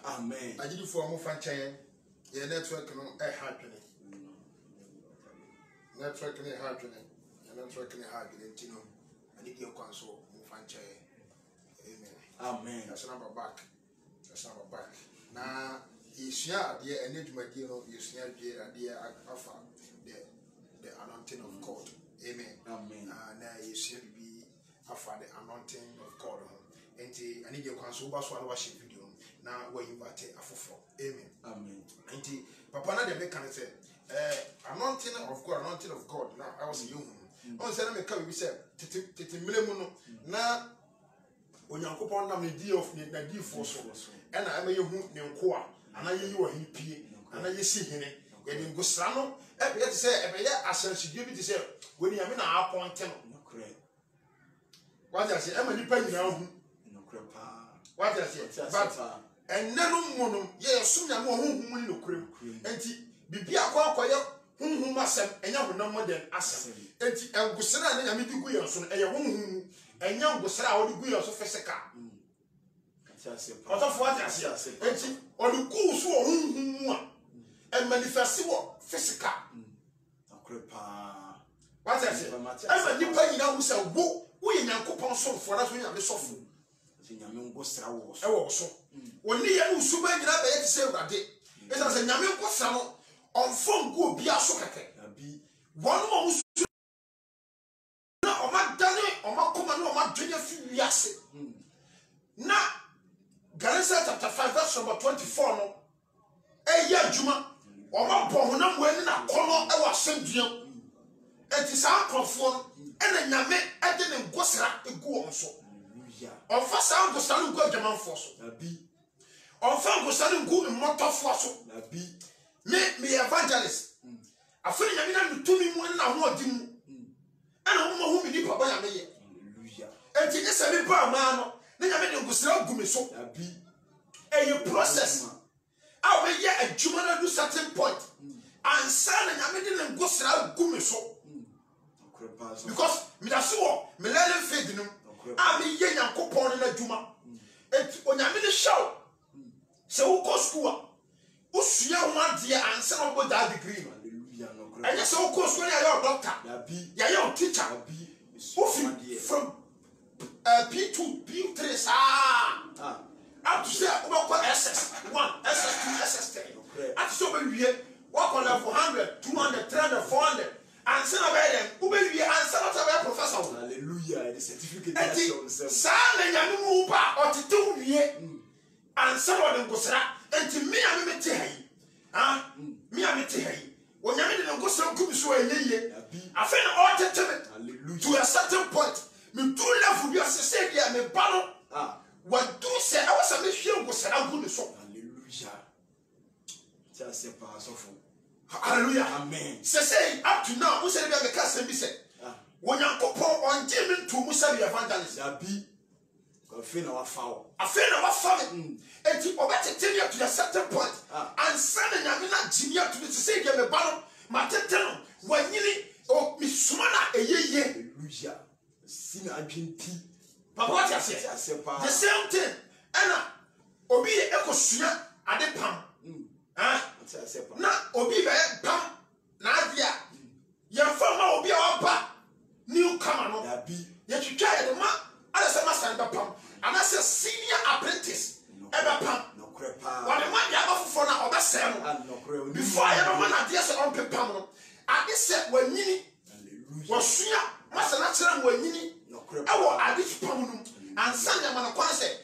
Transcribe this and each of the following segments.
Amen. I did it for more fan chain. Your network no happening. Network no happening. Your network no happening. Tino. I need your console. Move fan chain. Amen. That's number back. That's number back. Now, you share the energy material. You share the idea of the anointing of God. Amen. Amen. Now you share be after the anointing of God. And I need your console. That's why I watch video. Now we invite a full. Amen. Amen. And Papa na de make can say anointing of God. Now I was young. On say na me ka we say tete milemu no na onyankopon na me di of na di for so. E na am ye hu ne nko a ana ye yi wo hin pie ana ye si hene ye de ngosra no e be say e be ye asansidie bi te say we ni ame na appoint no correct. What I say e ma nipa nyina hu no correct pa. What I say but and nenu monum ye sum ya mo honhum ni nokrem enti bibia akoye honhum asem enya honam modern asem enti engusra na nyame di gu yenso no eye honhum enya ngusra a odi gu yenso physical otofo ati ase enti odi gu so honhum a manifest wo physical akrepa what I say ema ni pa nyina hu se wo ye nyankopon so fo na so nyame sofo nyame ngusra wo so e wo so oni ye no suba nyina be yete se urade esa se nyame nkosa no onfom go obi aso keke abi wonu mo na o ma dane o ma koma na o ma dwenya fi wiase na Galatians chapter 5 verse number 24 no eya adwuma o ma bo honam wani na kono e wa asendua enti sa akrofo no e na nyame e de ne ngosra egu on so on fa sa ngosra egu adwaman fo so abi on fa ngosra egu mmotofo so abi me evangelist afeni nyame na mitumi mu na ho odi mu ana mo hu mi di papa ya me ye hallelujah enti ne se mi ba ma no ne nyame de ngosra egu me so abi a process a we ye adwuma na do certain point ansa na nyame de ne ngosra egu me so because me da so me learn faith no a me ye yankopon na adwuma enti onyame de show se wo go school usua ho de ansa na wo da degree hallelujah no correct and so go school ya your doctor ya your teacher from P2 P3 up to say about SS1 SS2 SS3 at so we work on level 100 200 300 400 and say na be dem we be answer not a professor hallelujah the certificate that shows sa na nyame mu pa otetu wie answer no dem gosra enti me amete hayi me amete hayi onyame de ngosra kum so ayeye afa na oteteme hallelujah to a certain point me do level bi asese dia me ba no what do say I was a me hwe ngosra gu ne so hallelujah just say pa so for hallelujah amen say up to now who said be make us be say wonyankopon on jemi to musa be evangelist abi afena wa fawo enti obetete ne to a certain point and send nyame na jimia to say dia me ba no matete no wanyini o misuma na eyeye hallelujah sina adwenti papa what you say the same thing ena obi ekosua ade pam na obi be pam na adia ye fama obi a oba new comer no ye twitwa ye ma ala se master be pam ana se senior apprentice e be pam no crepa wa de man ya bafofo na obese no before ye no man adia se on pam no ade se wanyini hallelujah wasua master na kira wanyini no crepa e wo ade pam no ansa ya man kwa se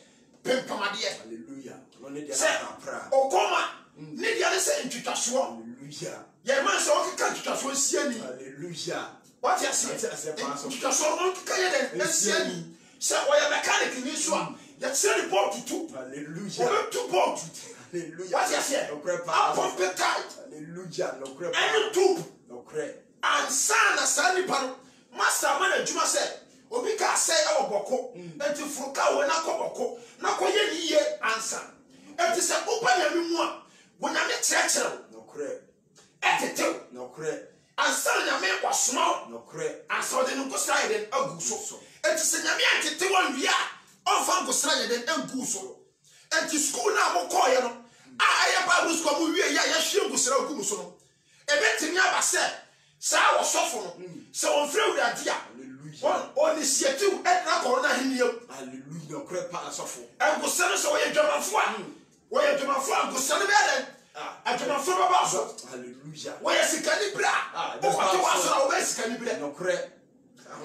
pam ade hallelujah no ne dia na pra okoma ne dia se ntwitwaso hallelujah ye man se o kika ntwitwaso siani hallelujah what you say ntwitwaso o kika ye den siani se o ya mechanic ni so ya se the ball to hallelujah o to ball to hallelujah what you say no crepa pump it tight hallelujah no crepa any tube no crepa ansa na sani paro master man adwuma se obi ka se e oboko enti furuka wo na koboko na koye ni ye ansa enti se opa nya mi mu a wonyame kyerɛkyerɛ no korɛ ɛtetew no korɛ ansa nyame wasoma no korɛ ansa ɔde no nkosra yɛ den agu so enti sɛ nyame antetew anwia a ɔmfa nkosra yɛ den agu so and to school now mo call you. I Bible school we ya hwe ngusira ogu so no. Ebetimi aba say sa wo sofo no. Se on frɛ urade a. Hallelujah. On initiative etna corona hiniam. Hallelujah. Crepa sofo. Ngusira so we dwamafo a. We dwamafo ngusira be den. Adwamafo baba so. Hallelujah. We sikani bra. O kwato wasora we sikani bra. No kre.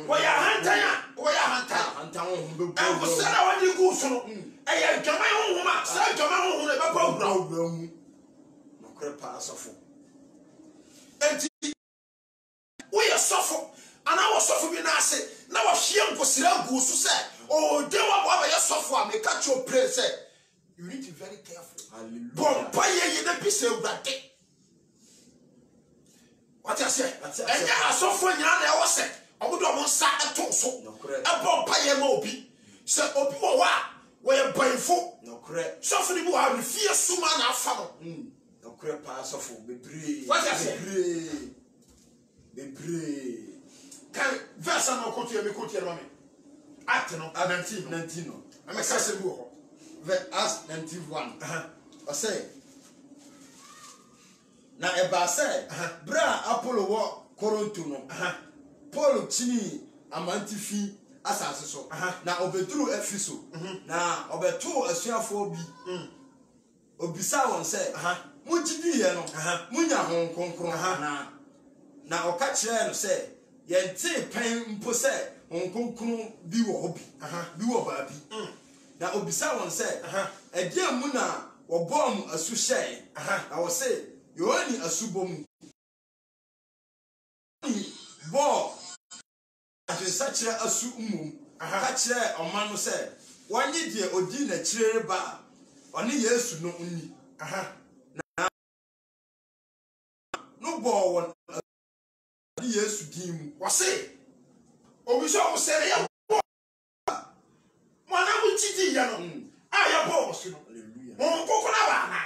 We ya hantanya. We ya hantanya. Hantan ho be. Ngusira wadi gu so no. Eya dwama ho homa. Sa dwama ho ho e baba wura mu. No crepa sofo. Enti we are suffer and I was suffer be na say na wa hwe nkosira gu so say o de wa bo ba suffer am e catch your prayer say you need to be very careful. Hallelujah. Bompa ye na bi say urade what you say enya asofo nyina na e wo say obodo mo nsa eto so e bompa ye ma obi say obi wo wa we banfo no correct suffer ni bo ha refie suma na afa no no correct pass of bebre what you say bebre kan verse na ko to me ko to me act no 19 no I'm a say bu ho verse 91 I say na eba say bra Apollo wo Korinto no Paul chini amantifi asase so na obeduru Efeso na obeto asuafo bi obisa won say mujidi ye no munya hon konkron na oka kire no say yente pen mpo say hon konkron bi wo hobi bi wo ba bi na obisa won say ede mu na wo bom asu hye na wo say yoani asubom bo ajisa kire asu umum ka kire oman no say wanye die odi na kire ba oni Yesu no unni na no bo won di Yesu dim wo say obi so wo say ya mo na mu titi ya no ya bo so no hallelujah mo kokko na ba na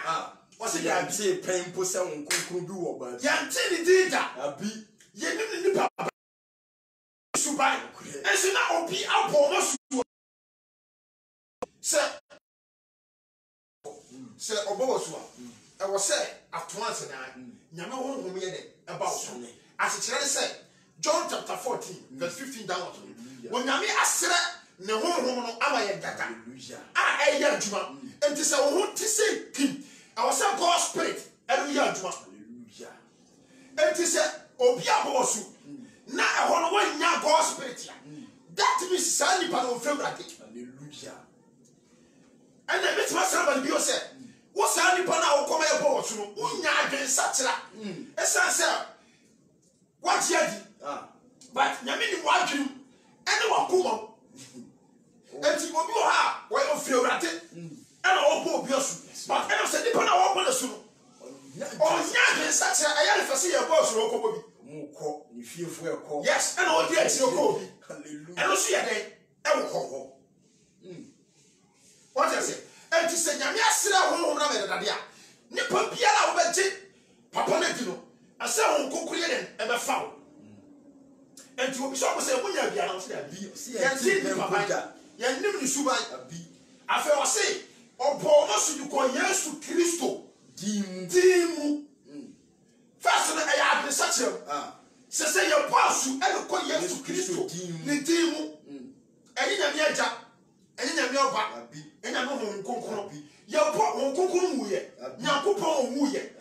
wo say ya bi say pen po se won kokko bi wo ba ya ntini dida abi ye ni pa subai esi na obi abo mo su se obo wo su a e wo say atoanse na nyame honhom ye de e ba wo so asekere say John chapter 14 verse 15 downwards when nyame asere ne honhom no ama ye dada a e ya adwuma enti se wo ho ti se kim e wo say God spirit e do ya adwuma hallelujah enti se obi abo wo su na e ho no wanya God spirit ya that means sani pa no favorite hallelujah and the bit master ba bi o say wo sani pa na wo koma ye bo wo su no unya adwen sakira esan say what yadi but nyame ni wadwum ene wakoma enti obi wo ha wo ofrewrate ene wo bo obi asu but ene se dipa na wo bo na su no onya adwen sakira aya le fase ye bo su no kobo bi mu ko ni fiefo e ko yes ene wo di ati ko bi hallelujah ene so ye den e wo ho what you say enti se nyame asira honhom na me dade a nipa biara wo beji papa na di no asa hon kokuri den e be fa wo enti obi so ko se munya biara wo se da bi yenti ni papa yenim ni suban abi afa wo se obo no su ko Yesu Kristo dimu first na ya adre sachem se ye pasu e ko Yesu Kristo ni dimu eni nyame aja eni nyame oba eni nyame hon konkoro ye po hon konkoro mu ye Nyankopɔn mu ye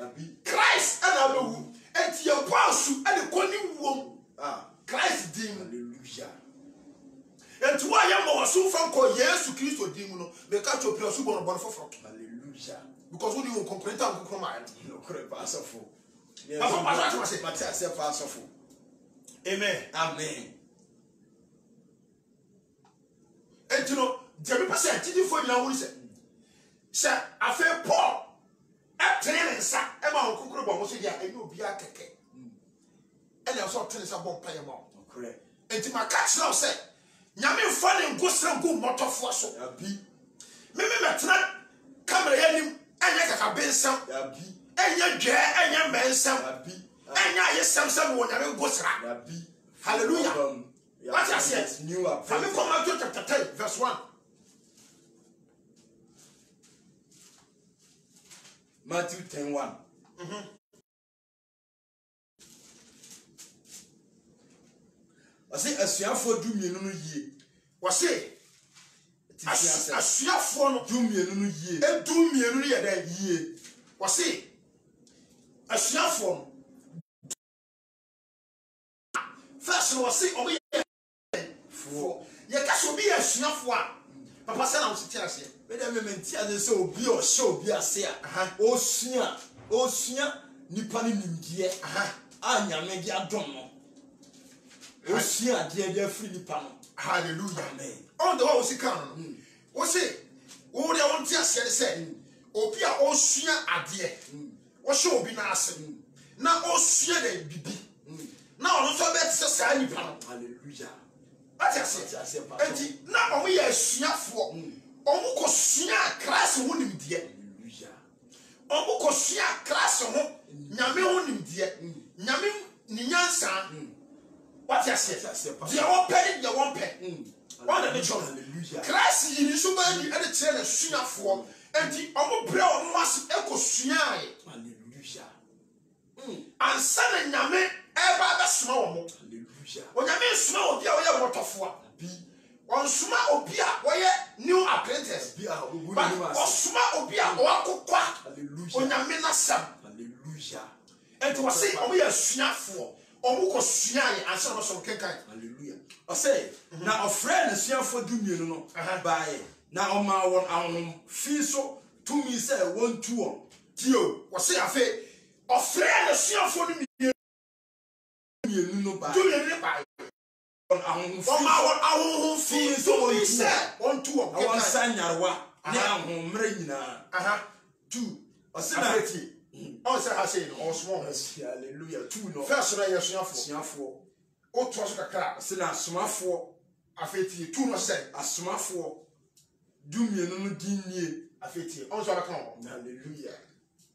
Christ ana abewu enti ye pasu e ko ni wom Christ dimu hallelujah enti wa ya mo wasu from ko Yesu Kristo dimu no be ka cho pia su bono foforo hallelujah because we won comprehend am kokoro ma no correct pass of Matthias pass of amen amen enti no je me pese tidi fo nyina wuri se afa Paul atrene nsa e ma kokoro bo mo so dia eni obi akeke ene so tene nsa bo mpa ye ma correct enti ma catch now say nyame mfa ne ngosra ngu motofo so abi me metena camera yanim enya kaka bensam abi enya dwe enya mbensam abi enya yesam wo nyame ngosra abi hallelujah what you say new up from Matthew chapter 10 verse 1 Matthew 10:1. I say asuafo du mienu no yie. Wa say asuafo no du mienu no yie. Du mienu no ye den yie. Wa say asuafo no first no wa say obi fo ye ka so bi asuafo a papa say na wo ti ase me dem me menti ade say obi o hye obi ase a osua nipa ne nimdie a nyame gi adom no osua de de afri nipa no. Hallelujah, amen. On the way we can no wo say wo de won ti ase de say obi a osua ade wo hye obi na ase na osua de bibi na ono so be tse sa nipa no. Hallelujah. Ati enti na omo ye asuafo omo ko sua class ho nimdie. Hallelujah. Omo ko sua class ho nyame ho nimdie. Nyame ni nyansa. Wati ase dia wo pɛ dia wo pɛ. Wanda ne chon. Hallelujah. Class yi ni so ba ni e de tire na suafo enti omo bre omo ase e ko sua ai. Hallelujah. Ansa na nyame e ba ba suma wo mo. Onyame suma obi a woyɛ motofo a bi onsuma obi a woyɛ new apprentice bi a obu ni ma osuma obi a wakokwa. Hallelujah. Onyame na sam. Hallelujah. Enti wo say omo yɛ suafo omo ko sua ye ansa no so kenkan. Hallelujah. O say na ofre na suafo du mienu no baaye na oma won ahom fi so to mi say won tu on tio wo say afa ofre na suafo no mienu no baaye tu mienu baaye ahom fi ahom fi so mi say won tu on kenkan sanyarwa ne ahom mra nyina tu o say na eti on say ha say no on small. Hallelujah. Tu no first na ye suafo o to so kakra say na asomafo afeti tu no say asomafo du mienu no dinnie afeti on so aka ho. Hallelujah.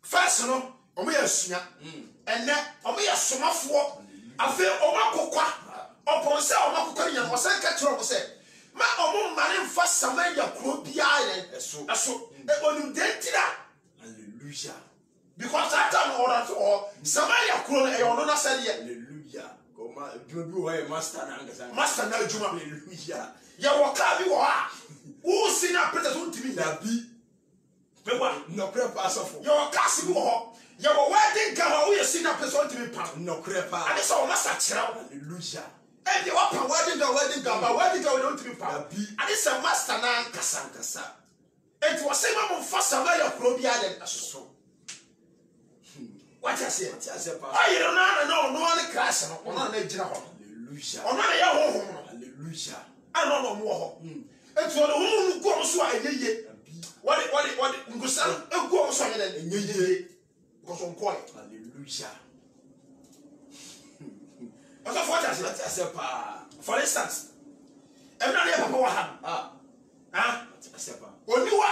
First no omo ye sua enne omo ye somafo afi omo akokwa opon se omo akokwa ni o se ka tro say ma omo mare mfa samanya kro bia ye eso onu dentira. Hallelujah. Because that time order to samanya kro na e ono na say. Hallelujah. Goma bibi wo e master na ngasa master na ejuma. Hallelujah. Ya waka bi wo ha wo si na prete so ntimi na bi bewa no kre pa asofo ya waka si bi wo ho ya wo wedding gown wo ye si na prete so ntimi pa no kre pa ani so wo master kira. Hallelujah. E de wa pa wedding gown ba wedding gown don't ntimi pa na bi ani se master na nkasa enti wo se ma mo fa sama ya kro bi ade asoso. What I say pa ayi no na no ne crash no ono na ejira ho. Hallelujah. Ono na ya ho ho no. Hallelujah. Ano no mo ho enti ono hu go so ayeye what ngusa egu so ayeye enyeye because on call. Hallelujah. Oso for what I say pa for instance emna na ya papa wa ha I say pa oniwa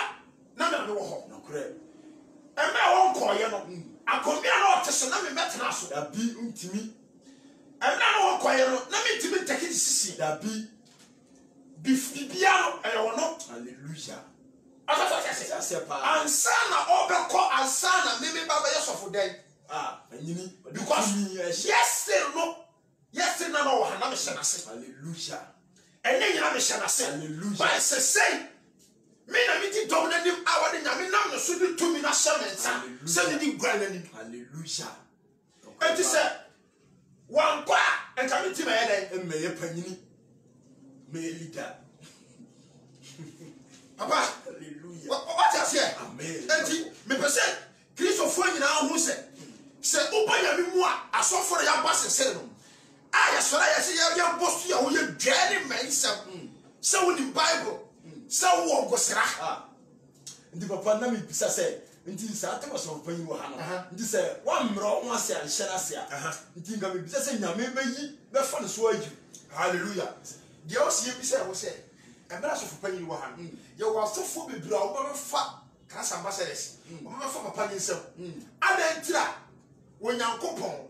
na me no ho no kre emna won koye no akomia na otese na me metena so da bi ntimi emna na won koye no na me ntimi take sisi da bi bibia no e wono. Hallelujah. I say pa ansana obeko ansana me baba yesofo den anyini because yes na no ha na me hyenase. Hallelujah. Ene nyina me hyenase. Hallelujah. But say me na me di dom na nim awade nyame nam no so di tumi na hyemensa se me di gwa na nim. Hallelujah. Enti say wan kwa enka me ti me yeden emeye panyini me leader. Papa, hallelujah. What is here? Amen. Enti me pese Kristo fo nyina hu se ubanya mi mu a asofo ya base se no. Aya sora ya se ya boss ya wo ye dwani man se wo ni Bible se wo gosira. Ndi papa na me bisa se nti sa te so panyi wo ha no. Nti se wa mro ho ase alhyera ase a. Nti nga me bisa se nyame bayi be fa no so aju. Hallelujah. Dia o se bisa wo se emra so panyi wo ha no. Ye wo asofo bebra wo be fa Christ ambassadors. Wo be fa papa ni nsem. Adentira wo nyankopon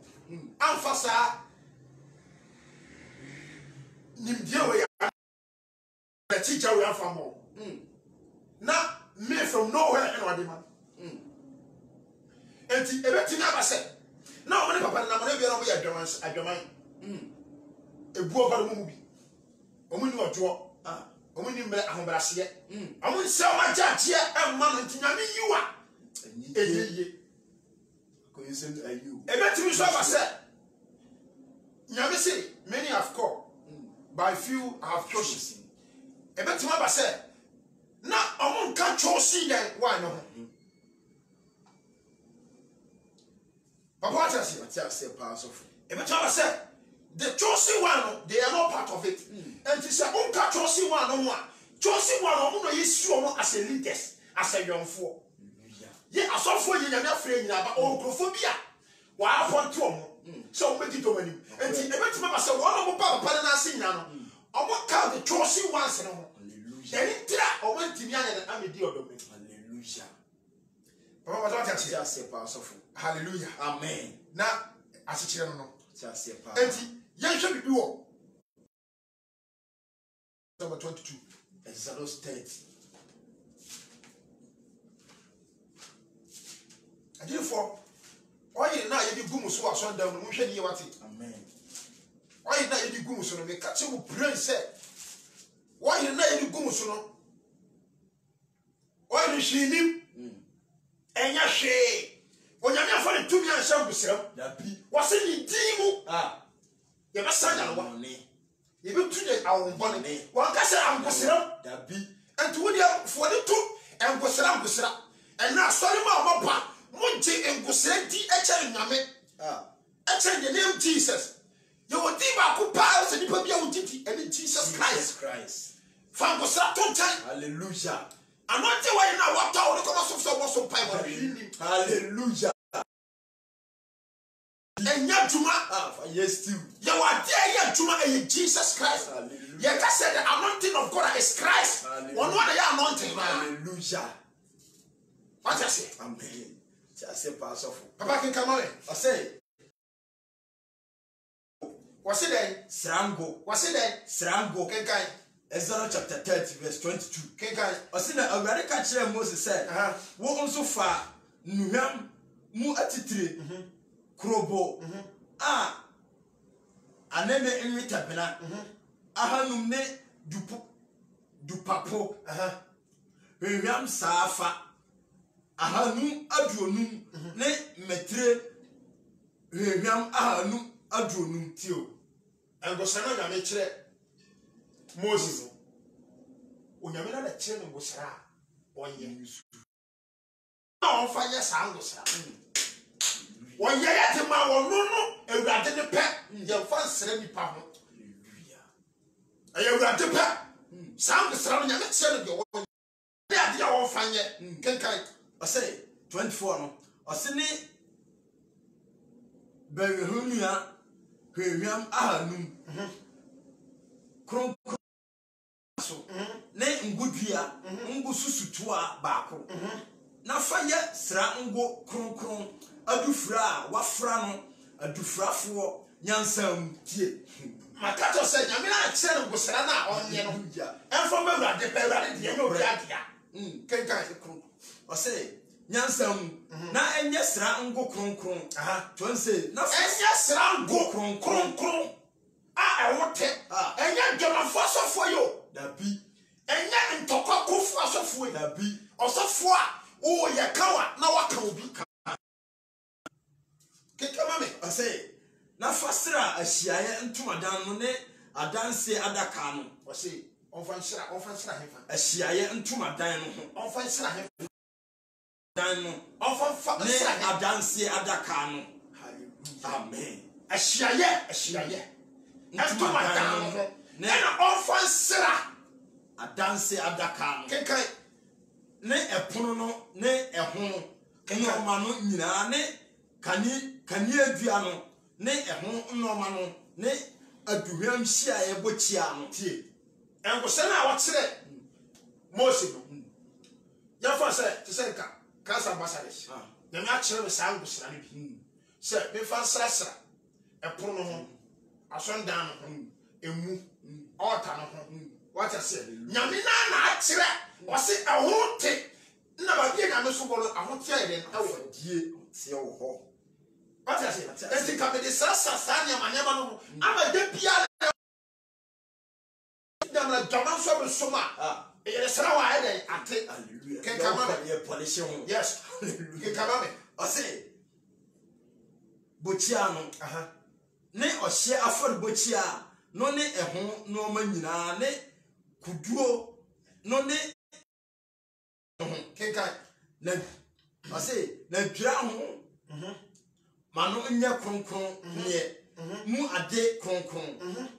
amfasa nimdie we ya na teacher we afamo. Na me from nowhere and what man. enti ebetimi abase na o ne papa na mo na bia na mo ya adwaman ebu oba mu bi omu ni ojo omu ni mbre ahobrase omu nse o ma jaje emma no enti nyame yiwa eyeye ko yesen ayu ebetimi so abase nyame say many have called by few have chosen ebetimi abase na omu nka chosen den why no Papa, what I say, pass off. If I tell us, the chosen one, they are not part of it. And it's a unka chosen one on one. Chosen one on is you as a leaders, as a young fool. Yeah, I saw for you and your friend, but ogrophobia. Why upon two? So make it over you. And the event member said, one of Papa Panasi now. I won't count the chosen ones and all. Then it or went to me and I'm a deal of me. Hallelujah. Papa, what I say, pass off. Hallelujah. Amen. Na asichire no no. Tiase pa. Enti yen hwe bibi wo. Number 22. Exodus 30. Adifo. Oyi na ye di gumu so aso ndam no hwe ni ye wate. Amen. Oyi na ye di gumu so no me ka che wo brain say. Oyi na ye di gumu so no. Oyi ni hwinim. Enya hwe. Onyame afọ tumi anhya ngusram da bi wase ni dimu ye ba sanya no wa ye be tunye awonbone wan ka se angusram da bi enti wodi afọ de tu ngusra ena asori ma omopa munje ngusra di eche nyame eche the name Jesus ye wodi ba ko pa se nipa bia wotiti ene Jesus Christ fa ngusra to chan hallelujah anointe wa na wa ta o de koma so pai wa hallelujah enya juma yes too ye wa dey ye juma e Jesus Christ ye ka say the anointing of God is Christ one one ya anointing hallelujah what you say amen say pass off papa can come on I say what's it then srango kenkai Exodus chapter 30 verse 22 kenkai osina awurade ka kire Moses said wo nso fa nuham mu atitire krobo anene enwita bena ahanum ne dupapo hwehwam saafa ahanum aduonum ne metre hwehwam ahanum aduonum tio engosana nyame kire Moses onyame na kire no ngosara onye na on fa ye sangosara One year at the man, no, and rat in the pet, your first 70 pounds. I rat the pet. Sound the sound of your own. They are the old fine yet. Can I say 24 no? Or Sydney Berhunia, Hiriam Ahanum Kron so, name good here, Ungo Susutua Bako. Na fire sra ngo kron adufra wafra no adufrafo nyansam tie makato se nyame na kire no gosara na onye no enfo mawrade pewrade de no biadia kenkan kron o se nyansam na enye sra ngo kron to say na enye sra ngo kron a ewote enye dwamafo sofo yo da bi enye ntokwa kofu asofo da bi osofo a o ye kawa na waka obi kekama me I say na fasira ahyiaye ntomadan no ne adanse adaka no o say on fa nshira hefa ahyiaye ntomadan no ho on fa nshira hefa dan no on fa nshira ne adanse adaka no hallelujah amen ahyiaye ntomadan no ne on fa nshira adanse adaka no kekai ne epono no ne eho noma no nyina ne kani adua no ne eho noma no ne aduhwam hia yebochia no tie engose na wakire Moses no ya fa se te se nka kansa ambassadors na me akire me sa ngusira ne bi se me fa srasra epono no ho asondan no ho emu altar no ho what I say nyame na akire o se eho te na ba die nyame so bolo ahotia eden ewo die tie wo ho what I say enti ka me de sasa nya manyama no ama de bia na na jama so be soma e sra wa eden ate hallelujah ken kama ye polish ho yes ken kama me o say bochia no ne ohye afori bochia no ne eho no ma nyina ne kuduo no ne ken kai na o say na dwira ho mano nya kronkron ne mu ade kronkron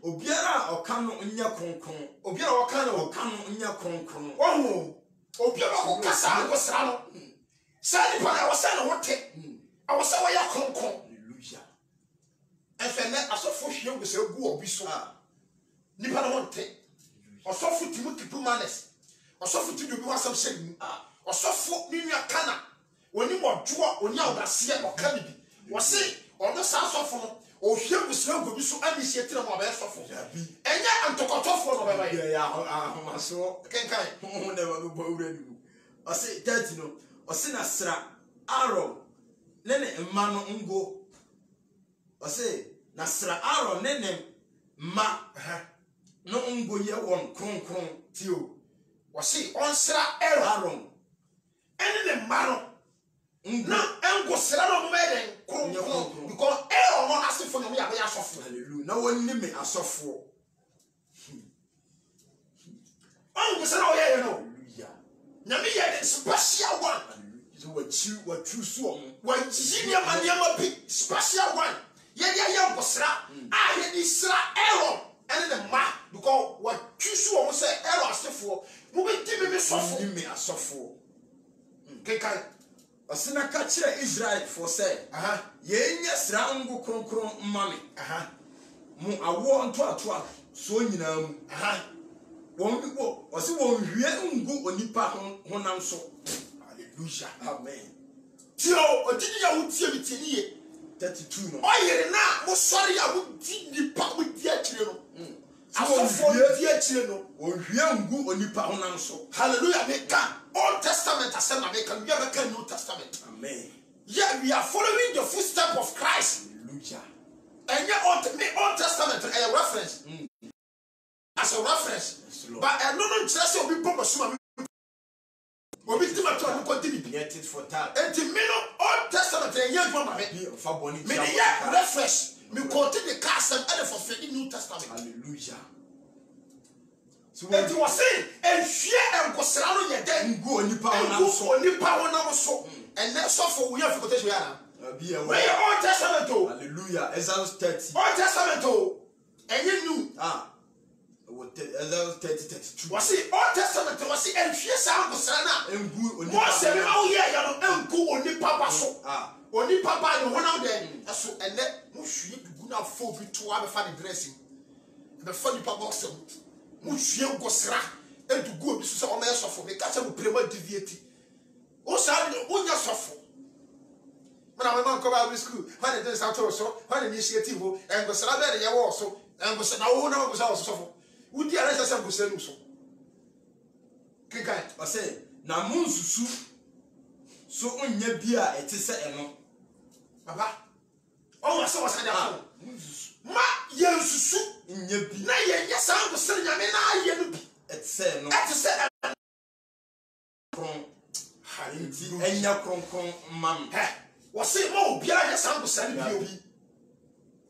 obiara oka no nya kronkron obiara oka no nya kronkron ohu obiara ko kasa ko sra no sani pa na wasa no wote awasa wa ya kronkron hallelujah efene asofo hwie nguse gu obi so nipa no wote osofo Timothy Pumanes osofo tidu bi wasam shegu osofo ninua kana woni modwo oni awdase oka bibi wose ono sa asofo no ohwie nguse gu bi so ani sietire mo ba asofo enye antokotofo no baba ya ahomaso kenkai ho ne ba bo uradu o say 30 no o say na sra Aaron nene mma no ngo o say na sra Aaron nene ma no ngo ye won kronkron tio o say on sra Aaron ene ne ma no na engo sra no mo eden kronkron because Aaron no asefo no ya ba ya asofo hallelujah na woni me asofo ongo sra o ye no hallelujah nyame ye the special one so what true so wa jinia maniama bi special one ye ya ongo sra ye di sra Aaron ene ne ma because what choose o say Aaron asefo mo be di me sofo ni me asofo kenkai osina ka kire Israel for say ye nya sra ngo kronkron mame mu awo nto ato so nyina mu won bi wo o se won hwie ngu onipa honam so hallelujah amen tio odidi ya wutie bitiniye 32 no oyere na mo sori ya wudi nipa wudi akire no asofo wudi akire no won hwie ngu onipa honam so hallelujah make Old Testament asem na make we have a New Testament amen yeah we are following the footsteps of Christ hallelujah and Old Testament a reference as a reference but no interest obi pop suma obi tima to an continue yet for that and me no Old Testament e yan ma me fa boni me yeah refresh me quote the custom and for the New Testament hallelujah so and you was saying and share and go sra no ye den ngu onipa honam so and that so for we have quotation ya na be we Old Testament oh hallelujah Exodus 30 Old Testament oh and you knew Exodus 30 32 was it Old Testament was it and share sound go sra na ngu onipa mo se me ma ye ya no ngu onipa ba so onipa ba no wona den so and mo hwie dugu na fo bi to a be fa the dressing be fa nipa box mo hwie go sra edugu obi so se o ma yesofo me ka se mo prema deviate o sa o nya sofo mana my man come out of school when it is out so when initiative and go sra be ye wo so and go se na wo na go sa sofo udi ara se go sra nu so kikai o say na munsusu so onya bia etise eno baba o wa se wa sa da ma ye nsusu nya bi na ye nya sa go sra nyame na ye no bi etise no etise kron harinti enya kronkron mam wo se ma obiara nya sa go sra ni bi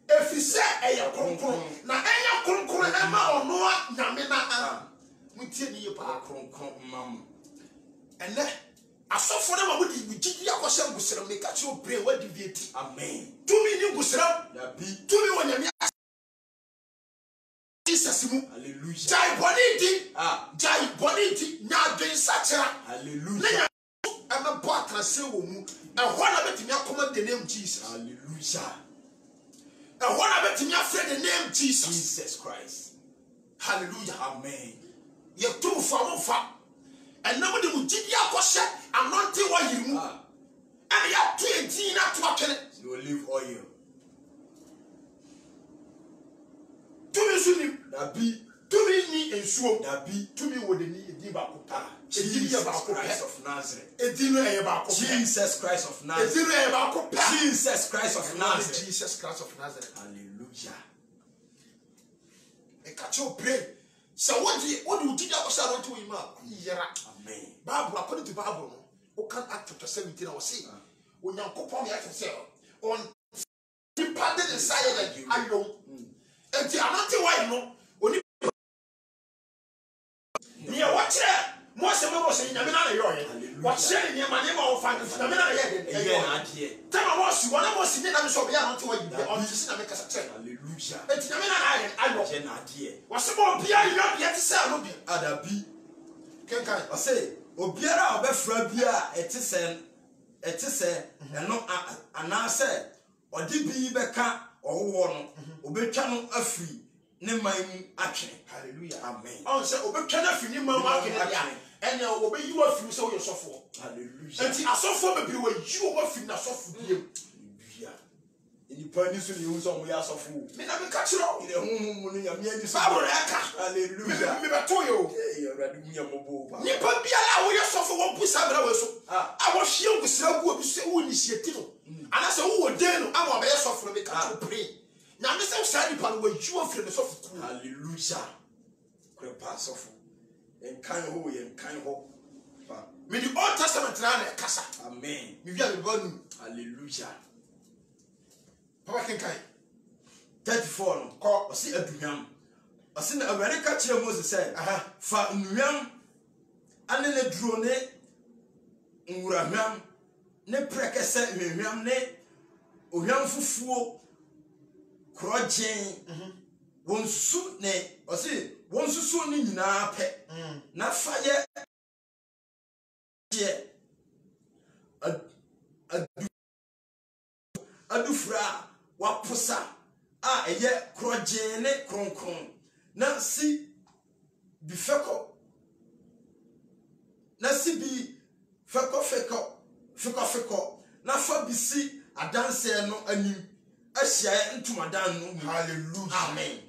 efise eye kronkron na enya kronkron e ma ono nyame na mutie ni ye pa kronkron mam ene asofo na ma wodi gidi akosha ngusira me ka chi obre wa deviate amen tumi ni ngusira ya bi tumi wonyame Jesus mu hallelujah jai boniti nya den sachira hallelujah ama bo atrase wo mu e ho na betimi akoma the name Jesus hallelujah e ho na betimi afre the name Jesus Christ hallelujah amen ye to fa mo fa enam de mu gidi akoshe anointing wa yirimu and ya to edin na to akene olive oil tumi suni dabi tumi ni ensuo dabi tumi wo de ni edin ba ko Jesus Christ of Nazareth. Jesus Christ of Nazareth. Jesus Christ of Nazareth. Jesus Christ of Nazareth. Hallelujah. Pray. So what do you think I was saying to him? Amen. Bible, according to Bible, who can Act chapter 17 I was saying, when you come here to say, on the pardon and silence, I know. And the another way, no, only near what chair? Most of us in Yamina, what saying your name of Yamina? Tell me what you want to see, and so we are not to what you want to see and make us a check. Hallelujah. It's Yamina, I know. What's the more Pia, you not yet to sell? Adabi. Can I say, Obiara obefra bia etisen no anase odi bi beka owo no obetwa no afiri ne man atwe. Hallelujah. Amen. On say obetwa na afiri ne man atwe ya ene obeyi wa afiri so ye sofo. Hallelujah. Enti asofo bebre wa yi wa afiri na sofo diem. Hallelujah. Ini pani so ni unso mo ya sofo. Me na me ka kiro. Ine honhom no nyame ani so. Bible eka. Hallelujah. Me beto yo. Eh awrade mu yamobo ba. Ni pa biala wo ye sofo wo pusa bra we so. A wo hie ngusira gu obi so wo initiate no. Ana se wo den no ama be ye sofo me ka pray. Na me se sa ni pa no wa yi wa afiri ne sofo ku. Hallelujah. Krepa sofo. En kan ho. Me the Old Testament na kasa. Amen. Me bia me banu. Hallelujah. Papa kenkai 34 no ko osi aduham osi na aware ka kire Moses say fa nnuam ane ne duro ne nwurahwam ne prekese hwehwam ne ohwam fufuo krojen wonsu ne osi wonsusu ne nyina pe na fa ye adufra waposa a eye kroje ne kronkron na si bifeko na si bi feko na fa bisi adanse no anim ahia ntumadan no. Hallelujah. Amen.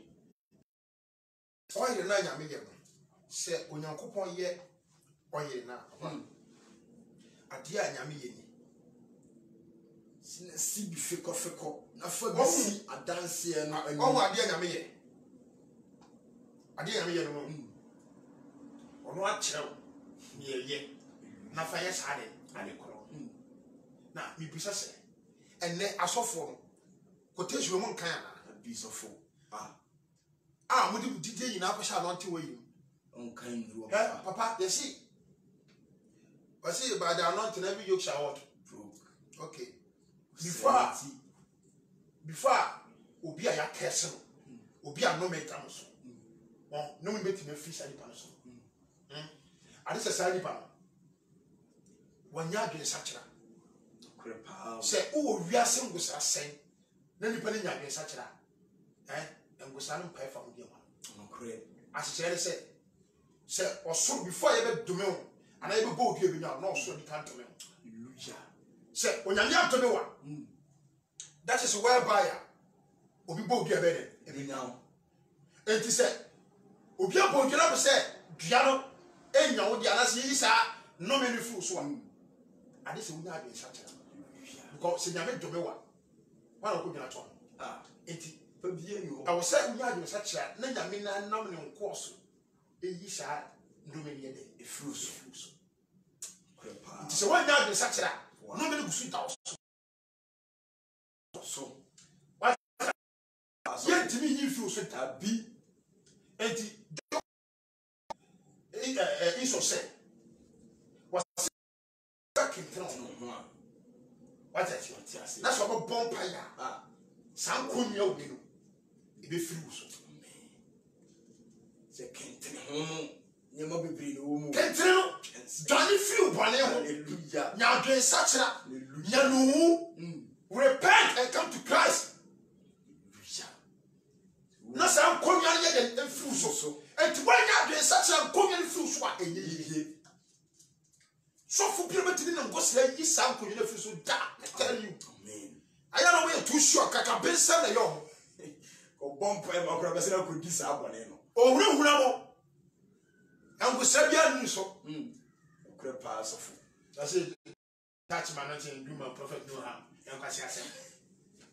Oye na nyame ye no se onyankopon ye oye na ade a nyame ye ni si bi feko na fa bisi adanse no anim. O ade a nyame ye no ono a kire ye na fa ye sade ade koro na mi bisa se enne asofo no quotation mo nkan ana bisofo mo di dije nyina akosha no nte wayi onkan nduro papa you see by the anointing every yoke shall what broke. Okay. Before obi a ya kese no obi a no make am so no me beti me fish ani pa so ade se sa ni pa wanya adwe sakira krepa se o wiase ngusa sen na ni pa ni nya adwe sakira ngusa no mpa fa obi ma no kre asichere se oso before ye be dome o ana ye be go obi nya no oso ni kan dome o. Hallelujah. Se onyame adome wa that is whereby obi bo obi abede ebinyao enti se obi abo dwela be se dua no enya wo dia na se yi sa no me ni fu so a ade se wonya adwe sakira because se nyame dome wa na ko dwela to enti pa bie ni ho I was say wonya adwe sakira na nyame na nam ne nko so eyi sa ndome ni ede e fu so krepa enti se wonya adwe sakira no me ni gusu da so yet me you feel so tabi enti iso say was back in town what is it that's what bomb fire san kunya obi no e be free so se kentene ho nyema bebiri no wo mu kentene no dwane free bone ho. Hallelujah. Nya dwen sakira nya no repent and come to Christ. Na sa nkonya ye den free so enti wanya dwen sakira nkonya ni free so a enye so fu piremeti ni ngosira yi sa nkonya ni free so da I tell you. Amen. Aya no we too sure kaka bensa na yo ko bompa e makura besina ko di sa abone no o hura mo ngosira bia ni so crep pass of. That's it. Touch my nothing and do my prophet no harm. Young Cassias.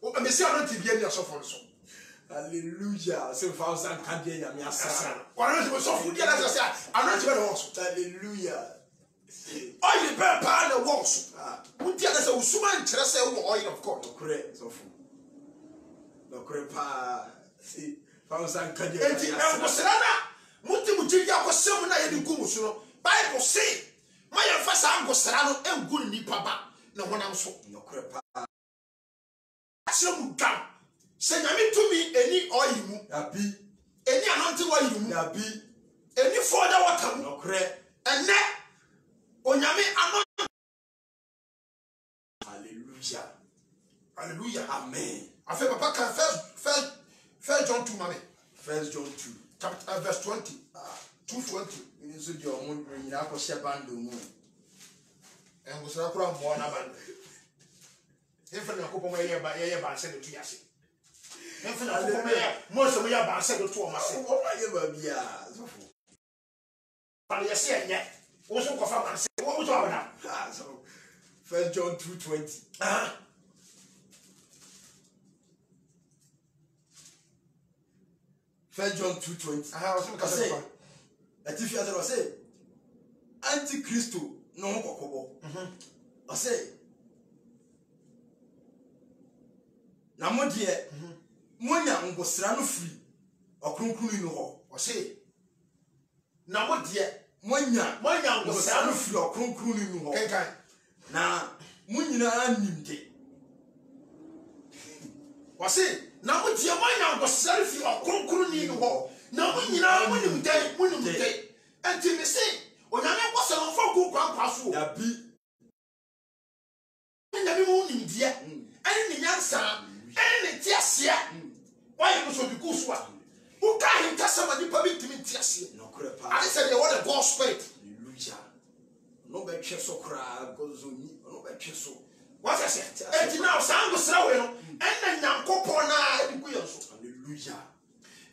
Oh, I'm a son to be any of so. Hallelujah. So 1,000 can't be a assassin. Why don't you so food? I'm not even also. Hallelujah. Oil the bear pan and walls. Would the other woman interest oil of God? No correct. So no crepa. See, 1,000 can't be a Multimutia was 7 in Gumusuno. Bible say, my first uncle Serrano and good in Papa. No one else. No crepa. Some gum. Send to me any oil. Yabi. Any anointing oil. Yabi. Any further water. No correct. And then, Onyame among. Hallelujah. Hallelujah. Amen. I feel Papa can first John 2, Mammy. 1 John 2. Chapter verse 20. 2:20. You should do your own bring in our shepherd the moon. And was a crown born about infinite Copomayer by Air by Senate to Yassi. Infinite Copomayer, most of your bar said to myself. What I ever be a but you see, yet, also confirm and say, what was our now? So 1 John 2:20. 1 John 2:20. I say, if you are say, Antichrist no kokobo. I say, Namodie, Monya ngosrano free, or Kunkuni no, or say, Namodie, Monya ngosrano free, or Kunkuni no, na Munya nimde. Was it? Now, what your mind was selfie or concluding in war. Now, you know, when you day, and to me say, when I was on for good grandpa's will be in the morning, dear, and the answer, and the Tiasia. Why you should be good one? Who can't tell somebody public to me, Tiasia? No crap. I said, you want a boss plate. Hallelujah. No better so crab goes on, no better so. What I said, and now sound was slow, and then young copona and wheels. Hallelujah.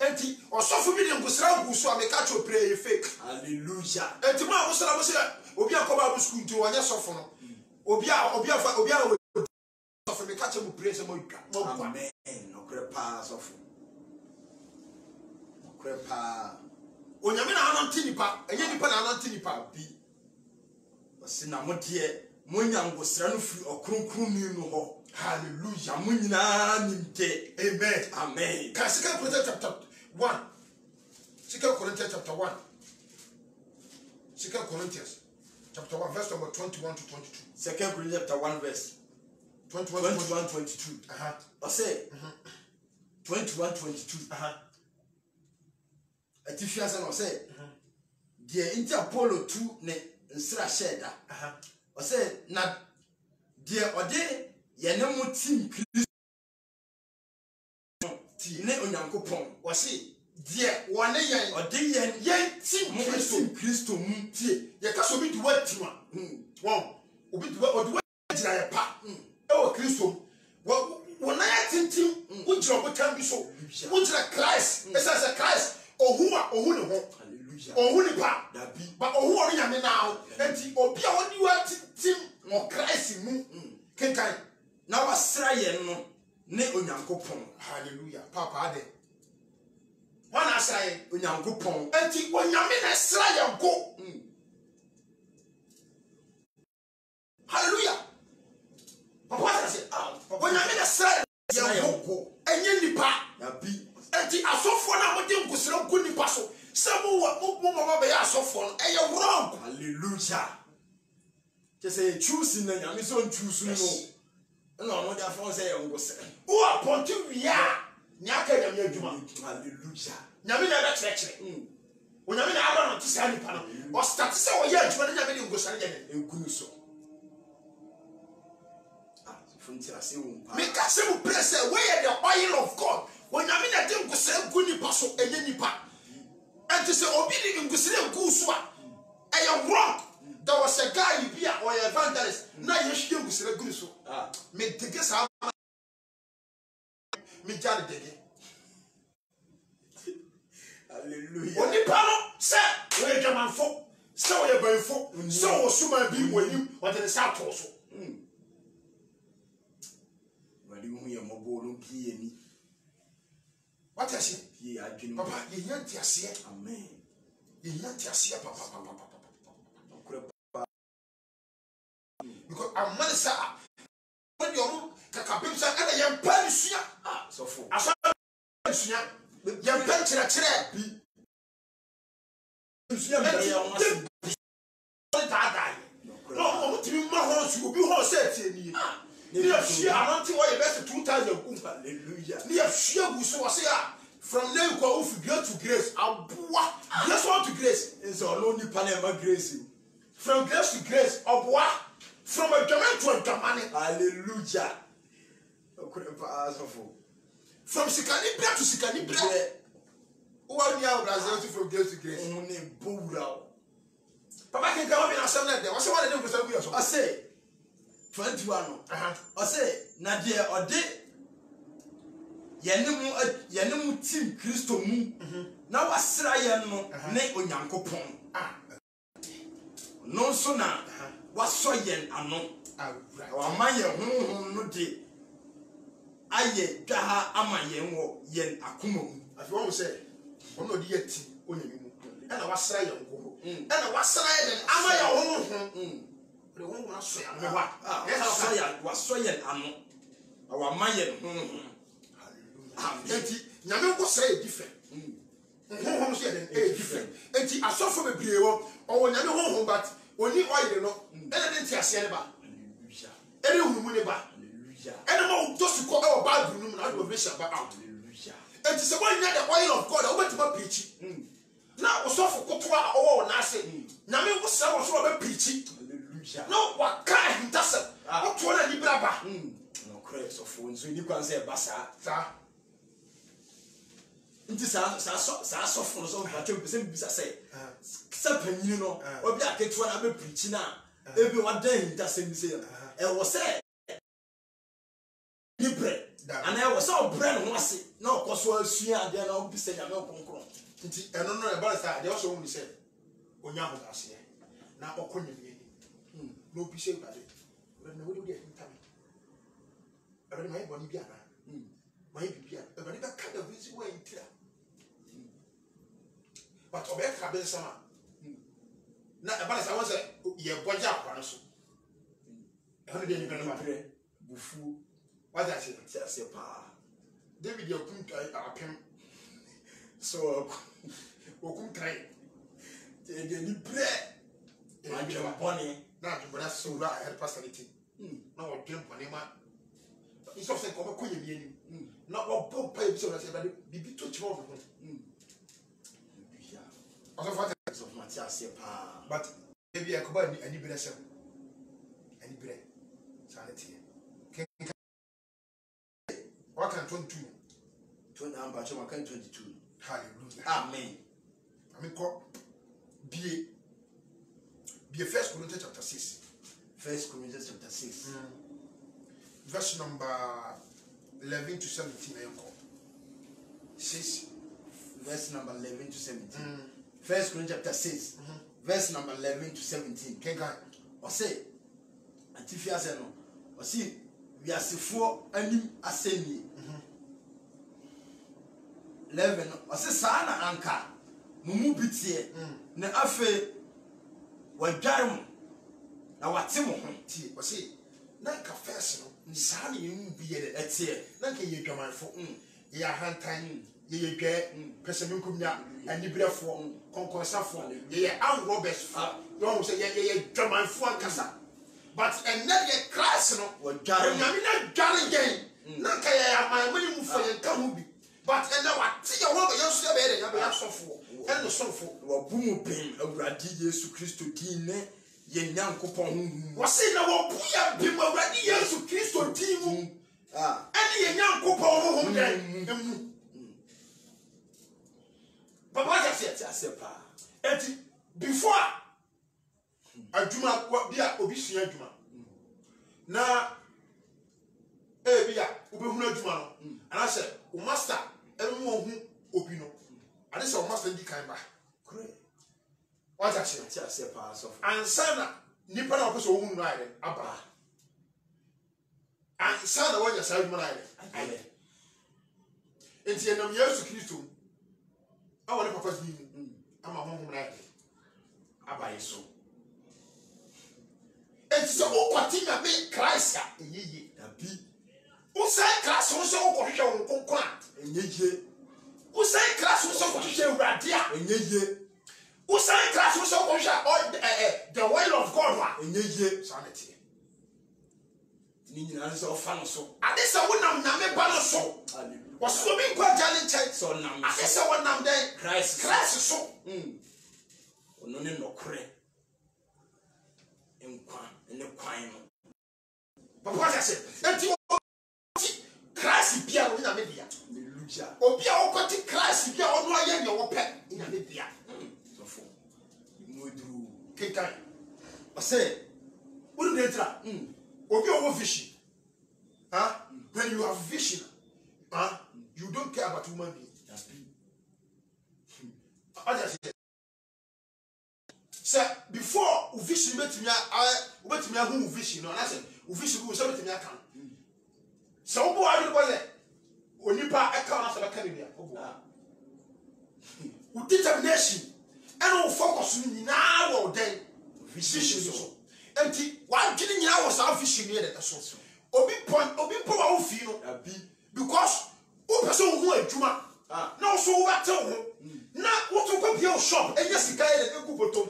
And he or so familiar was round, so I may catch your prayer fake. Hallelujah. And tomorrow was I was here, Obia Coba school to one years of Obia of the catch of praise. Amen. No crepas of no crepa. When you're not tinipa, and you depend on tinipa be. Sinamotie. Monya ngosrano free okronkron no ho. Hallelujah. Munyina nimte. Amen. Amen. Second Corinthians chapter 1. 2 Corinthians chapter 1. 2 Corinthians chapter 1 verse number 21 to 22. 2 Corinthians chapter 1 verse 21 22. I say 21 22. Atifiasa no say die inti Apollo 2 ne nsra sheda. I say, na dear Ode, Yanamo team Christ ne Onyankopon. Was he, dear one yan or day yan team Christo moon tea. Yakaso be to what Tima. One, Obi to what the pa. Oh, Christo. Well, when I think which job can be so, which like Christ, as a Christ, or who are or who know. Or who pa, but who are you now? And he or be on you at Tim or Christ in moon. Can now a srayen no ne Onyankopon. Hallelujah. Papa de. One I say Onyankopon. And he when Yamina srayen go. Hallelujah. Papa say, when Yamina srayen go, and yen pa, yabi. And he are so for now, what you go slow good paso. Some what mama be so for and you're wrong. Hallelujah. Just say choosing and I'm so choosing. No, that phone say I'm going to say. Oh, upon to we are. Nyaka ya mjuma. Hallelujah. Nyami na ba church. When nyami na aba no tisa ni pa no. O start say o ya adwuma na nyami ni ngosare je enkunu so. Funti ase wo mpa. Me ka se mu pray say we are the oil of God. When nyami na de ngosare nkuni pa so enye nipa. And to say obi ni ngosare nku so a. E wrong. There was a guy here or an evangelist. Now you should go to the so. Me take this out. Me judge again. Hallelujah. Only pano, sir. Where German folk. So you're going for so suma be when you what the south also. When you hear mobile PME. What I say? Ye I do Papa, you yan't see. Amen. You yan't see papa. Because I'm Manasa. When you're Kakapimsa and I am Panisia. So for I saw Panisia. Young Pentra. No, to be more horse, you will be horse set. Near sheer, I don't think why you best 2,000. Hallelujah. Near sheer, who saw us here. From there, you go from grace to grace. Grace one to grace. It's all only Panama grace. From grace to grace. From a German to a German. Hallelujah. From Sikanibra to Sikanibra. Who are you Brazil from grace to grace? Papa can come up in a Sunday. What's the one that do for I say 21. I say Nadia or day. Yanum team Christo mu. Now was Srayan ne Onyankopon. No sooner was so yen anon. Our man no de. Aye, Daha Amayen yen akumo. As one say, one of the yet on you. And I was saying, and I was saying, Amaya. The one was saying, what? Was so yen anon. Our man. Nyame say different. Honhom say different. Enti asofo bebre wo o nyame honhom but oni oil no ene de ntiase ne ba. Hallelujah. Ene humu ne ba. Hallelujah. Ene ma to su ko e ba dunu na do be sha ba out. Hallelujah. Enti se boy nya the oil of God o betima preach. Na osofo koto a o na ase. Nyame wo say wo so be preach. Hallelujah. No wa kai ntase. O to na libra ba. No Christ of one so ni kwan say basa. Sa nti sa so for so batwe pese bisa say sa panyin no obi aketo na be preach na ebi wadan nta sem say e wo say ni bre ana e wo say obre no ase na okoso asua ade na obi say nyame okonkron nti eno no e ba say ade so won say onya ho ase na okonye ni no obi say bade na wo de nta me ebe mai boni bia na mai bibia ebe ni ba ka da vizi wa intira. But Obey Cabin Sama. Not about I was a year Boja Panaso. 100 years Bufu. What I say, Pa. David, you couldn't try so, Okum try. They did bread. I get a bonnie. Not to brass so right at personality. No, drink Panema. It's also a queen. Not what Bob pipes so I said, but be too small. Of Matthias, but maybe I could buy any bread. Any bread. Sanity. What can 22? 22. Hallelujah. Amen. I mean, be a 1 Corinthians chapter 6. 1 Corinthians chapter 6. Verse number 11 to 17. 6. Verse number 11 to 17. 1 Corinthians chapter 6, verse number 11 to 17. Kenga, or say, Antifia Seno, or see, we are for any assembly. 11, or say, Sana Anka, Mumu Bitie, Ne Afe, when Jarmo, now what Timo, or say, Nanka Fashion, Sani, you be a tear, Nanka you come out for ya hand time. Ye get person and you breath for concourse for ye armed robbers. You say ye German for Cassa. But and not yet class no what Jarring again. Nakaya, my money move for your come. But and now I see your robber, you're still better. You'll be up for and the song for boom pain of Radius Christo Tine, ye young coupon. Was in our Puya Bim of Radius Christo Team. Any young coupon then. Papa just said, and before a Juma, what be a obesity Juma. Now, Ebia, Ubuna Juma, and I said, Master, everyone who Obino. And this is Master Dikamba. What ase pa so ansana nipa na opeso ohun no ayre aba ansana wanya sa adwuma ayre ayre enti enam Yesu Kristo awale papa ni ama honhom na ayre aba yeso enti so okwati na be Christ a eyeye Abi. Usai Christ so okwhwehwe won konkon Enyeye. Usai Christ so okwhwehwe urade a Enyeye. Usai Christ so okwhwehwe the will of God wa Enyeye. sanity Ni nyina so fa no so. ade se wonam nyame ba no so Hallelujah. waso bi kwa jale nchen So nam ade se wonam den Christ. Christ so Ono ne nokore. Enkwa, ene kwan no. papa ya se enti Christ bia wo nyame dia Hallelujah. obi a okoti Christ bia ono aye ne wo pe nyame bia So for. Modru. kekan Ose. uru de tra obi owo vision when you have vision you don't care about human being say before vision betimi hu vision no na say vision go so betimi aka so obo adu ko le onipa e ka na so be ka bia obo determination and focus ni na wo den vision so enti wa gini nyina wo sa vision ni de so obi po wa wo fi no Abi. because o person hu adwuma na so wo bate ho na wo to ko bia shop enya sika ye de ku bottom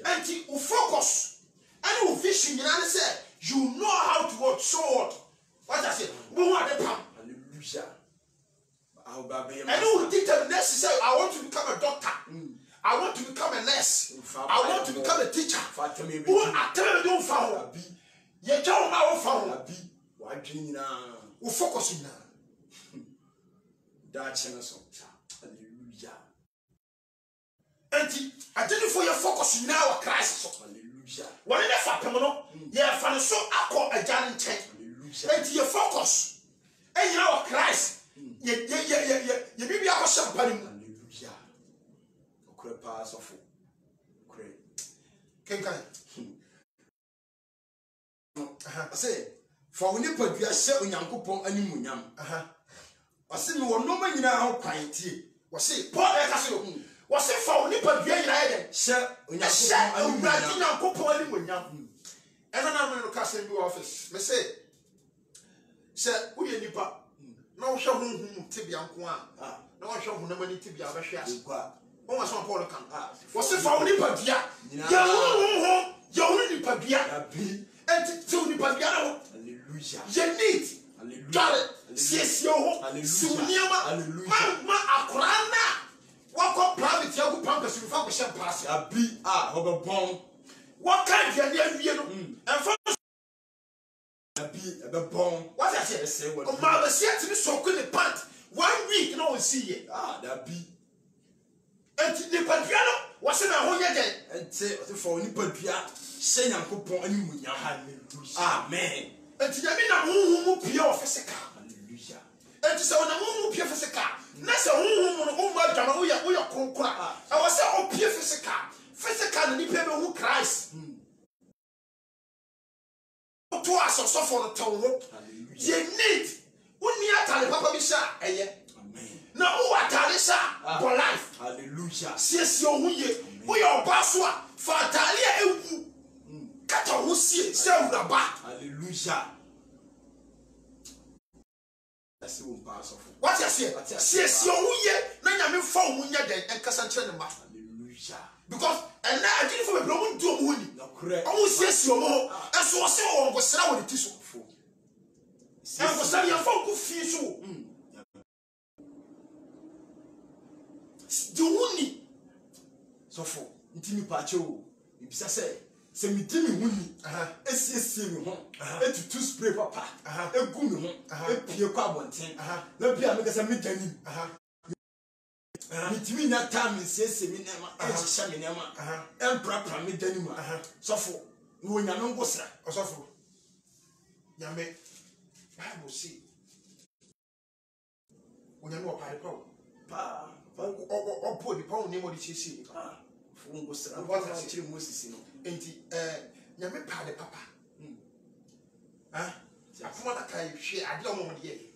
enti o focus and o vision nyina ne say you know how to work so what I say wo hu ade pam Hallelujah. How baby. and o determination say I want to become a doctor I want to become a nurse I want to become a teacher Fatame. who ateme don't found Abi. ye jaw ma wo found Abi. Wa dwin nyina. o focus nyina Da chene so. Hallelujah. enti identify your focus nyina wa Christ so Hallelujah. when the fapem no ye fa no so akọ agya nchen Hallelujah. enti your focus nyina wa Christ ye bibi akọ champagne mu Hallelujah. Okre pass of. Okre. kenkan Say for woni padua hye onyankopon animunyam. Ase me wonoma nyina ho kwan tie. wose Paul e ka se o wose fa oni padua nyina ye den Hye onyankopon nyankopon ani monyam ena na me no ka se bi office me say se wo ye nipa na wo hwe honhum tibia nko a na wo hwe honam ani tibia ba hwe ase o wa so Paul kan wose fa oni padua ya honhum ya oni padua Abi. enti ti oni padua na ho Hallelujah. ye need Hallelujah. siesie ho suniama ma akorana wako private ya ku pampa su fa ko hye pass Abi. Obebon. waka dia dia wie no emfa Abi. Obebon. what I say o ma ba sie ti so ko the pant 1 week na o see ye Abi. enti ne padua no wase na ho ye den Ente for woni padua hye nyankopon animunyam. Hallelujah. Amen. enti ya mi na honhum mu pia o physical Hallelujah. enti se ona honhum pia physical na se honhum no o ma dwama wo ya kronkra e wase o pia physical na ni pia be hu Christ to aso for the town ho ye need uni atale papa bi sha eye Amen. na o atale sha for life Hallelujah. siesie o hu ye wo ye oba so a fa atale a ewu kata ho sie se uraba Hallelujah. That's the one pass of. what you say siesie o hu ye na nyame fa o hu nya den enkasa nkyere ne ma Hallelujah. because and na agini for be bro ndu o mu ni No correct. o siesie o mo enso o se o ngo sra wo ti so engo sra ya fa ku fi so the money So for intimi pacho. Ibisa se mi dimi huni. Esiesie mi ho. Etutu spray papa. Egu mi ho. Epie kwa abonten. Na bia me kasa me danim. Mitimi na time siesie mi nema. Ehihya mi nema. Emprapra me danim. So for no nyame ngosra. osofo nyame Bible say onyame o pare pa Pa. o po ni pa o ni mo di siesie fungo sra what has chiri Moses no enti nyame pa de papa apoma da kai hwe ade o mo de ye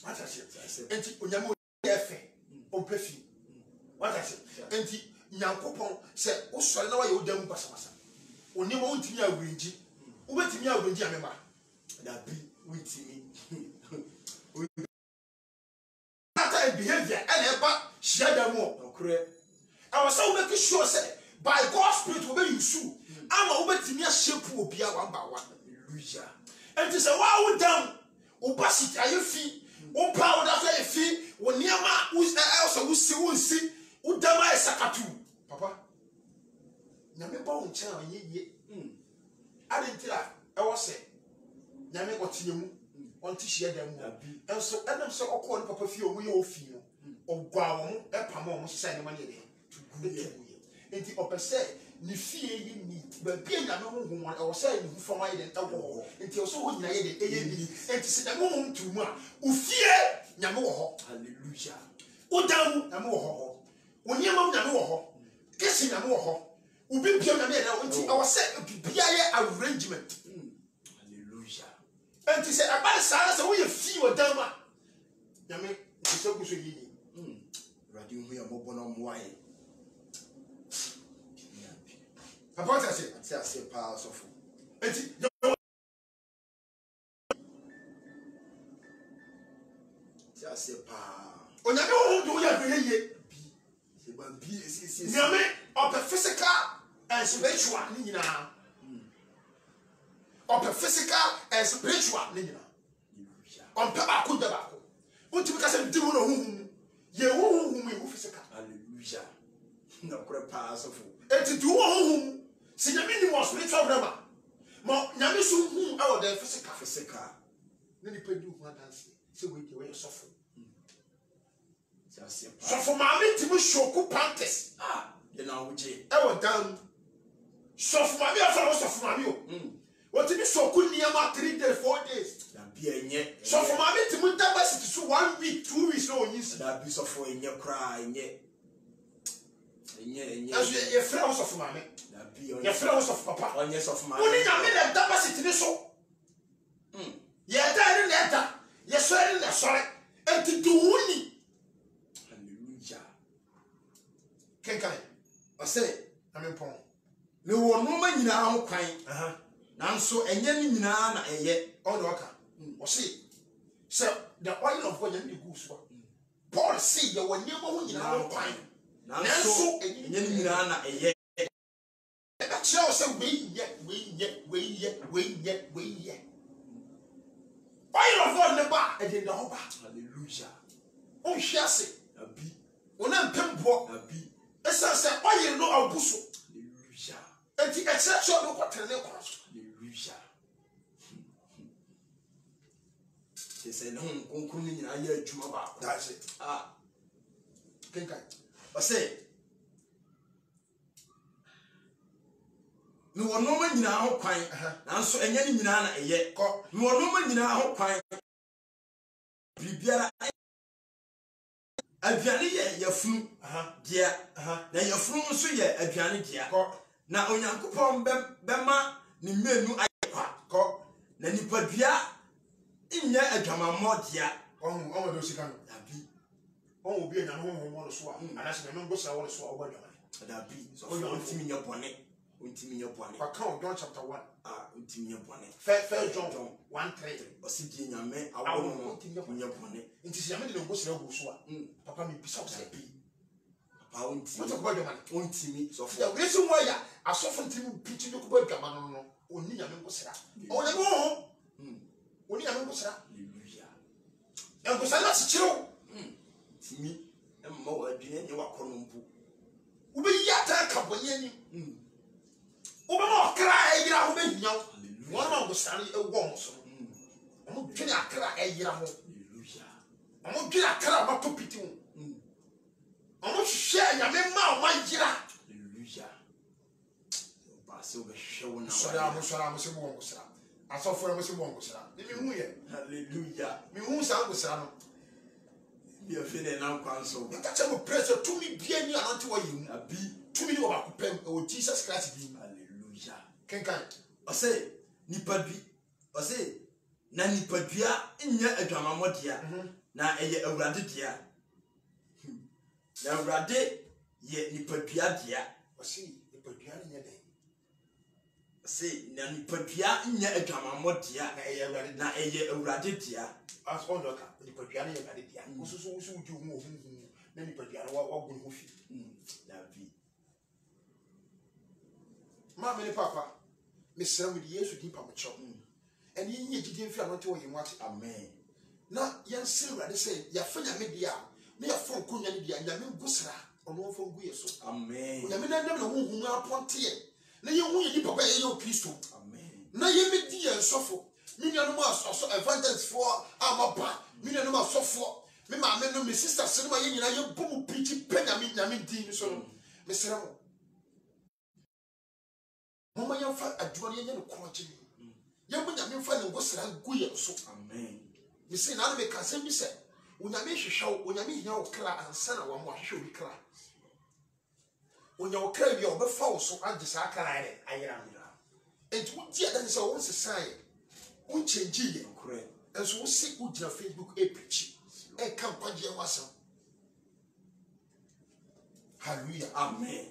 what has it enti onyame efe o pefi what has it enti nyankopon se o sori na wa ye o dam basabasa oni mo ntimi awrenji o betimi awrenji amema da bi witimi behavior and eba share them more. I was so making sure say by God's spirit will be you. I'm over to me a shape will be 1 by 1. Hallelujah. And to say, wow, down, opacity, are you fee? O power that you fee, when near ma who's else who see, who dama is sakatu. Papa, Name Bound Channel, ye. I didn't tell her, I was say, Name got you. Until she had them, and so Adam saw a corn papa feel we all feel or guam, a pamon, sign money to good. And the upper say, ni fear you need, but being a woman or saying who from my war until so would I and to sit a moment to ma who fear Namo. Hallelujah. O down Namo, when your mom Namo, guessing Namo, who be beyond until our set a arrangement. And to say about Sarah, so we feel a dama. Yame, so good to you. Radio, we are more wine. About I say, powers of I say, on your own, do you Yame of the physical and spiritual, Nina. Of the physical and spiritual, Nina. On Tabaco Dabaco. What because I'm doing whom you whom you physical. Hallelujah. No great powers of and to do whom see the minimum spiritual grammar. More Namisu whom our the physical. Then you pay do one dance. So we do suffer. So for my meeting, Shoku Pantes. You know, which I was down. So for my fellows of Mamio. What if you so good near 3 days, 4 days? So for my meeting, diversity to 1 week, 2 weeks, no use that be so for in your cry, yet. As your friends of mammy, your friends of papa, on yes of my own diversity. So, yeah, that in that, yes, sir, sorry, and to do winning. Hallelujah. Can I say, I'm in Pong. No one woman now crying. Nanso enye ni nyina na eye all the worker o see so the oil of when you go so Paul see the one name ho nyina ho kwan nanso enye ni nyina na eye e ka cheo say we oil of God ne ba e de ho ba hallelujah o hwia se abi ona mpembo abi esa se oil no abuso hallelujah enti e kire cheo no kwatene ne kwa so they say no concluding in a year to that's it. Think I say no one no man in our quine, and so any nana a yet got no woman in our quine. Bibiara Aviani, your flu, dear, then your flu, so ye, Aviani, dear. Now, on your coupon, Bema, ni menu I got, then you put via. Inye adwama modia on do sika no abi on obi anya no ho mo so a anase me ngo sa wo so a obadwama da bi so ontimi nya bone kwa count John chapter 1 ontimi nya bone first John 1:3 osidi nyame awo no ontimi nya bone nti si nyame de ngo sira go so a papa me bisa o say bi papa ontimi what obadwama ontimi so for the reason why ya asofo ntimi pichi do ko badwama no oni nyame ngo sira o nyame ho oni nyame ngo sira hallelujah en ko sala si chiro timi emma wa adwene ne wa konompu ube yata ka bonye ni ube mo kra ayira ho behiaw won ma ngo sira e wo mo so omo dwene akra ayira ho hallelujah omo dwene akra ba to piti ho omo hwehwe nyame ma o ma yira hallelujah ba se o be hwehwe wona sora mo se mo ngo sira asofo mo se mo ngo sira ni mi hu ye hallelujah mi hu sa ngo sira no You feel now council. You catch up pressure to me be any anti wa you. A be to me over kupem o Jesus Christ bi. Hallelujah. Kenkan. I say nipa bi. I say na nipa dua nya adwamamọ dia. Na eye awurade dia. Na awurade ye nipa dua dia. I say nipa dua nya den. I say na nipa dua nya adwamamọ dia na eye awurade dia. As on the cap, nipa dua nya awurade dia. Osusu uju hu na nipa dua wa gun ho fi. Na bi. Ma me papa, me sra me Yesu di pa mo cho. And yin ye gidi mfi anote wo yimwate. Amen. Na yan sra awurade say ya fa nya me dia. Na ya fa nkonya ne dia, nya me gusra. Ono fa ngu yeso. Amen. Nya me na ndem na hu aponte ye. Na ye hu ye di papa ye yo Kristo. Amen. Na ye me di ye sofo. Me nya no ma so evangelist for amapa. Me nya no ma sofo. Me ma me no me sister se no ma ye nyina ye bomu preach penya me nya me di so no. Me sra mo. Mama ya fa adwuma ye nya no kroje. Ye mo nya me fa ne ngosra gu ye so. Amen. Me say na me ka sem bi se. Unya me hwehwe unya me hia wo kra ansa na wa mo hwehwe obi kra. Unya wo kra bi obefa wo so age sa kra ye ayira me. Enti wo di adan se wo sesan wo change ye. Correct. Enso wo se wo gina Facebook e preach. E kan kwaje wasam. Hallelujah. Amen.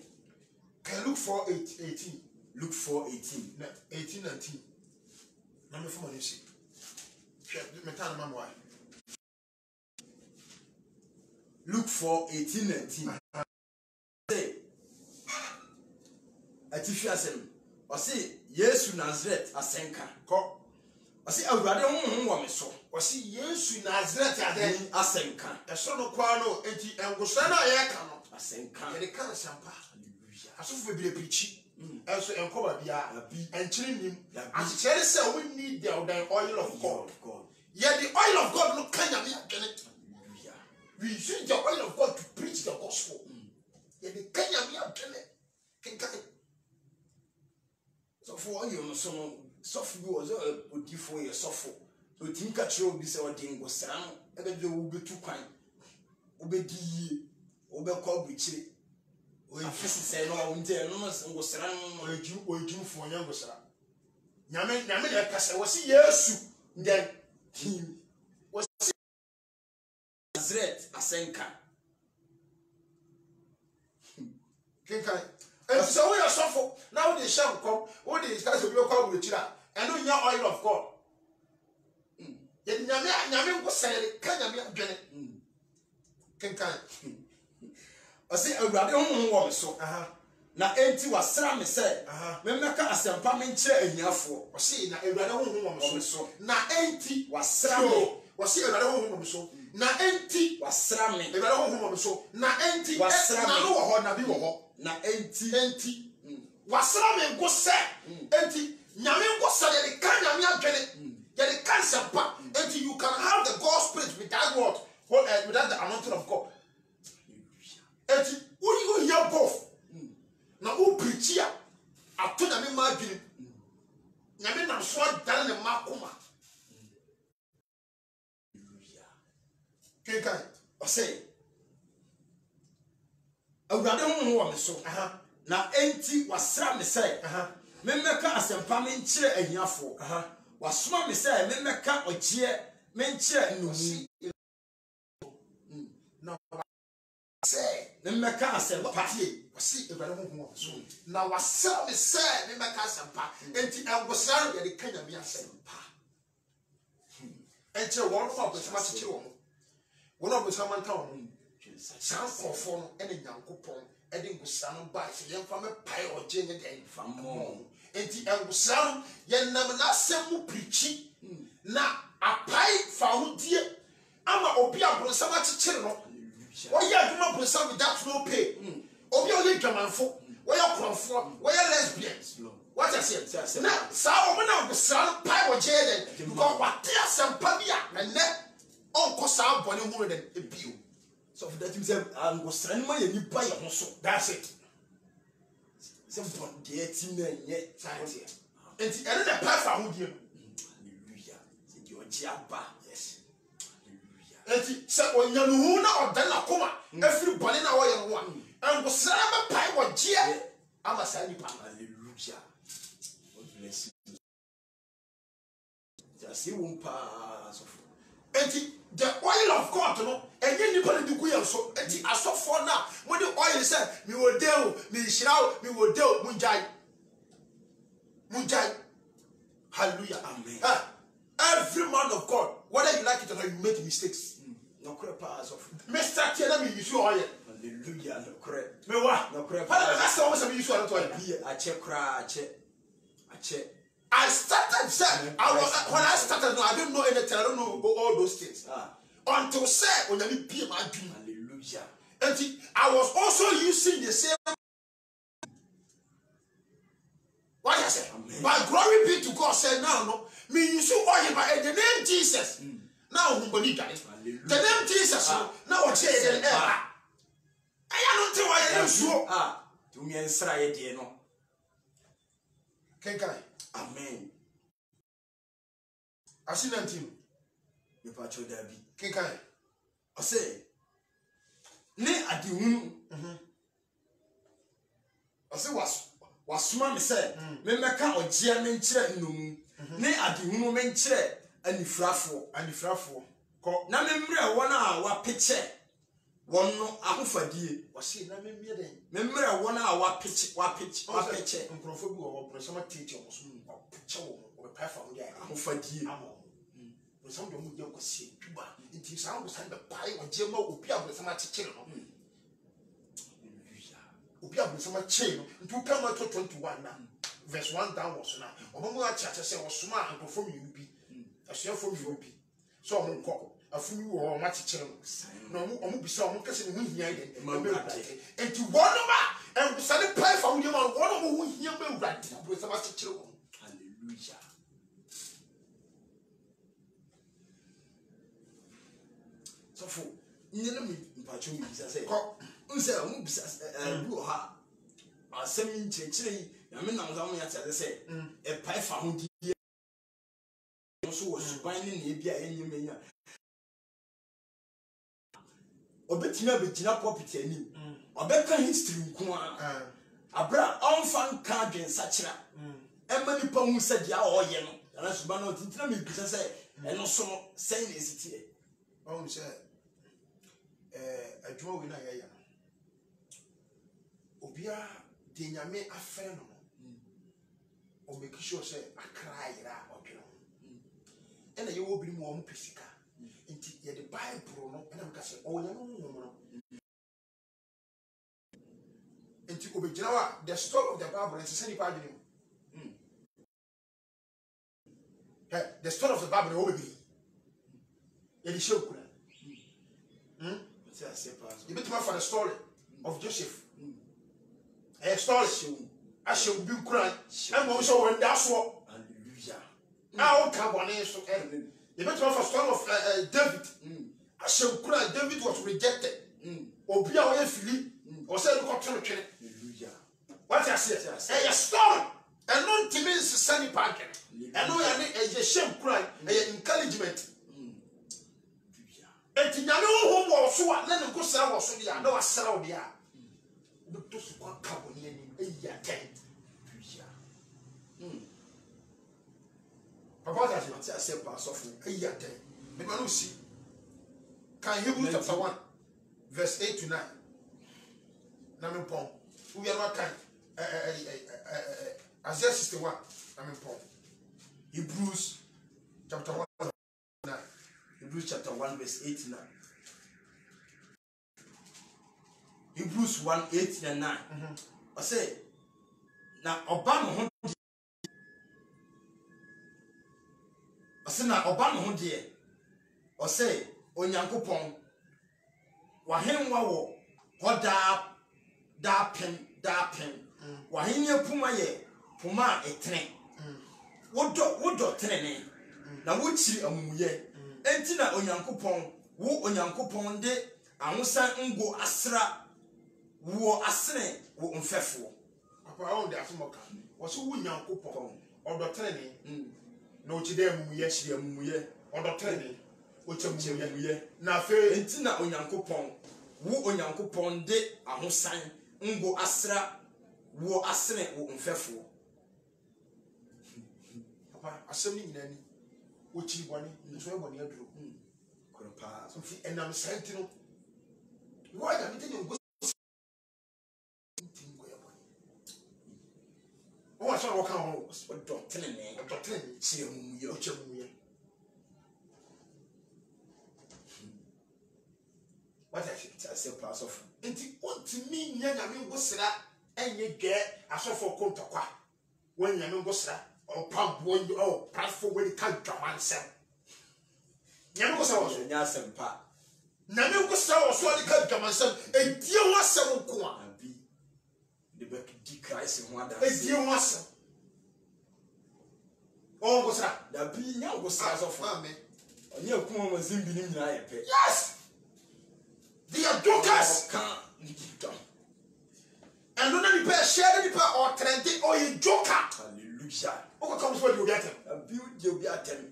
Can look for 18. Luke 4:18. 18 19. Na me fo mo nsi. Me tan ma mo ai. Luke 4:18 19. Say, atifi asem. O say Yesu Nazareth asenka. Ko. O say awurade honhom wo me so. O say Yesu Nazareth aden asenka. Eso no kwa no enti engosa na ye ka no. Asenka. Ye de kan sampa. Hallelujah. Asofu be preach. Enso enkoba bia. Abi. Enchiri nim. Abi. Achichere say we need the oil of God. Yeah, the oil of God look kind of me again. We use the oil of God to preach the gospel. Yeah, the kind of me again. So for you, so for you was a good for your soft. So think at you be so ding was sound, and then you will be too kind. Obedi, Obeco Bichi. Or if you say no, and was surrounded or you for young sir. Yamen, was yes, then him was Nazareth asenka. Kinkai. And so we are suffer. Now they shall come. What is that to be called with you? And no your oil of God. Yet Yamin was saying, can you get it? Kinkai. I say, a radio woman so. Na enti wasra me say me meka asempa me nkyere anyafo o see na ewurade honhom so na enti wasra me o see ewurade honhom so na enti wasra me ewurade honhom so na enti wasra me na no wo ho na bi wo ho na enti wasra me go se enti nyame go se ye kan nyame adwene ye de kan sempa enti you can have the God spirit without what without the anointing of God enti wo you hear both na o preachia ato na me ma adwene na me na so adare ne makoma kenkai o say awurade honhom wo me so na enti wasra me say me meka asempa me nkyere ahiafo wasoma me say me meka ogie me nkyere nnumu na say me meka asempa wasi ewurade honhom so na wasra me say me meka asempa enti angosra ye de kanya me asempa enti won fa bosama chichi won obosama nta won san kofo no ene nyankopon ede ngosra no ba se ye mfa me pai oje nye den famo enti angosra no ye nam na asem preachi na apai fa ho die ama obi abonsama chichire no oya adwuma abonsama without no pay obi oye dwamanfo oya krofo oya lesbians what I say na sa omo na angosra no pai oje den because what dia sempa bia ene onko sa bone hu den ebio. So for that you say angosra ni ma ye nipa ye ho so that's it simple dey ti na nye science enti ene the pass ahudie hallelujah say the oji aba yes hallelujah enti se onyanuhu na odan na koma afiri bone na wo ye no a engo sra be pai wo je ama sa nipa. Hallelujah. God bless you. Just won pass of. Enti the oil of God no enye nipa na diku ye so enti asofo na mo de oil say mi wo deo mi hirawo mi wo deo munjai. Hallelujah. Amen. Every man of God, whether you like it or not, you make mistakes. No correct pass of. Mr. Tiana, me use oil. Hallelujah. No correct. Me what? No correct. That's always a use oil. I check cry. I check. I started, sir. When I started, I didn't know anything. I don't know all those things. Until, sir, when I be my dream. Hallelujah. And I was also using the same. What I say? But glory be to God, said now, no. Me use oil by the name Jesus. Now, who believe that? The name Jesus. Now, what say it? I don't know why I am sure. To me, and say it, no. Can I? Amen. I see nothing. You patch your derby. Can I? I say, ne adihunu. I say, was smart, me say, me make a ojia me nkyere nnum. Ne adihunu me nkyere anifrafo. Ko na me mre wona wa peche. Wonno ahofadie. Wase na me mie den. Me mre wona wa peche. Nkrofo bi wo prosama teach o so peche wo pa fa wo dia ahofadie. Amo. Prosama do mu dia ko se tuba. Nti sa ngo san be pai o je ma obi abrosama chechire no. Obi abrosama che no. Nti Psalm 21 na verse 1 downwards na. Obomo a chache se wo soma nkrofo mi bi. Asuafo mi bi. So mo nkọ afunu wo ma chechire no. No mo bisa mo kase mo hia ide. Enti wono ma enkusane pai fa wo dia ma wono mo hia ma urade abrosama chechire wo. Hallelujah. So for nyina mi mpacho mi bisa say Ko unse mo bisa bu ha asem nchechire yi na me nam za mo ya tade say e pai fa ho di so wo suban ni na bia enyimenya obetimi abegina property ani obeka history nko a abra onfa nka adwen sachira emma nipa hu se dia oye no na suban no tintina me bisa say eno so no say na esitie on say adwo we na ya ya obia de nyame afere no o make sure say akra ira odweno ena ye wo bi mu o mu pesika nti ye the Bible no ena mka say o nyame wo no nti obegina wa the story of the Bible is say nipa adwene the story of the Bible no be ye di show kula you bet for the story of Joseph. A story I shall be crying. I'm also when that's what. Hallelujah. Now come on in so you bet for story of David. I shall cry. David was rejected. Obia or Philip or said to Hallelujah. What I said, a story. And not to me is sunny parking. And no, a shame cry, encouragement. Enti nyame wo wo so a na ne ko sra wo so dia na wa sra wo dia no to su kwa ka bo ni ani eya ten papa ta say pass off eya ten me ma no see kan Hebrews chapter 1 verse 8 to 9 na me pon we are kan Isaiah 61 na me pon Hebrews chapter 1 9 Hebrews chapter 1 verse 8 to 9. Hebrews 1 8 and 9. I say, now Obama I say na Obama dear. I say Onyankopon wahenwa wo da pen wahenya puma ye puma etene wodo tene na wochiri amumuye enti na Onyankopon de ahosan ngo asra wo asene wo mfefo papa on de asomoka wo so Onyankopon odo tene na ochide amumuye amumuye odo tene ochemuye na fe enti na onyankopon wo onyankopon de ahosan ngo asra wo asene wo mfefo papa asem ni nyinani wo chi boni nso e boni aduro koropa so fi enam santi no wo ya mi tede ngo tingo ya boni o wa so wo kan ho dotene chiamuye ochemuye what I say pass off enti ontimi nya nyame ngosra enye ge asofo kontokwa won nyame ngosra o pambo o platform we kan dwamansem nyame ngosra wo nya asempa nyame ngosra wo so de kan dwamansem edie ho asem nko a abi de back di Christ ho ada edie ho asem o ngosra da bi nya ngosra asofo amen onye akuma mo zimbi ni nyina ye pe yes they are jokers and no ni pe share ni pe or trend or you joker hallelujah o ko come so di obi atem abi di obi atem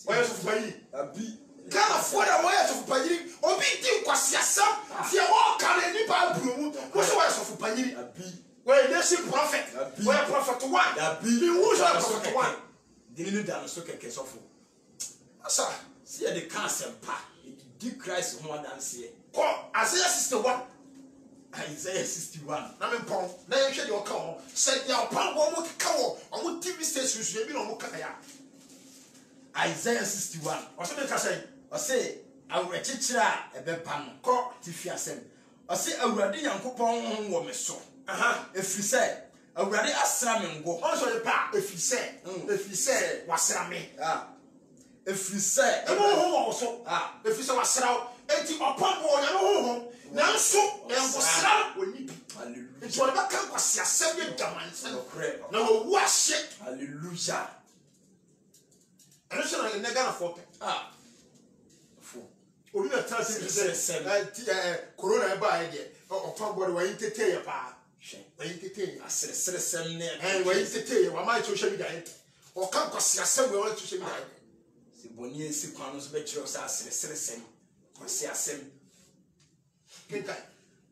o yeso fayi abi kana fora o yeso fayi obi di kwasi asam ti e wo kan ni pa burumu wo so o yeso fayi abi we nation prophet we prophet one abi ni wo so prophet one dini no dan so keke sofo asa si e de kan sempa di Christ ho adanse ko Isaiah 61 Isaiah 61 na me pon na ye hwe de o ka ho se ya pon wo mo ka wo o mo TV station so bi na o mo ka ya Isaiah 61 o se me ka say o se awrechichira ebeba no ko tifi asem o se awurade yankopon ho wo me so efiri se awurade asra me ngo o so ye pa efiri se wasra me efiri se e mo ho wo so efiri se wasra o enti opon bo nya ho nanso enwosra oni bi hallelujah nti wona ka kwasi asem ye damanse na wo wahye hallelujah ano so na ne Ghana for fo obi na tra se corona e ba ye opon bo wa intete ye pa wa intete asere sem ne wa intete ye wa ma social media o ka kwasi asem we on social media se boni esi kwano so be kire o sa asere sem kwasi asem kenkai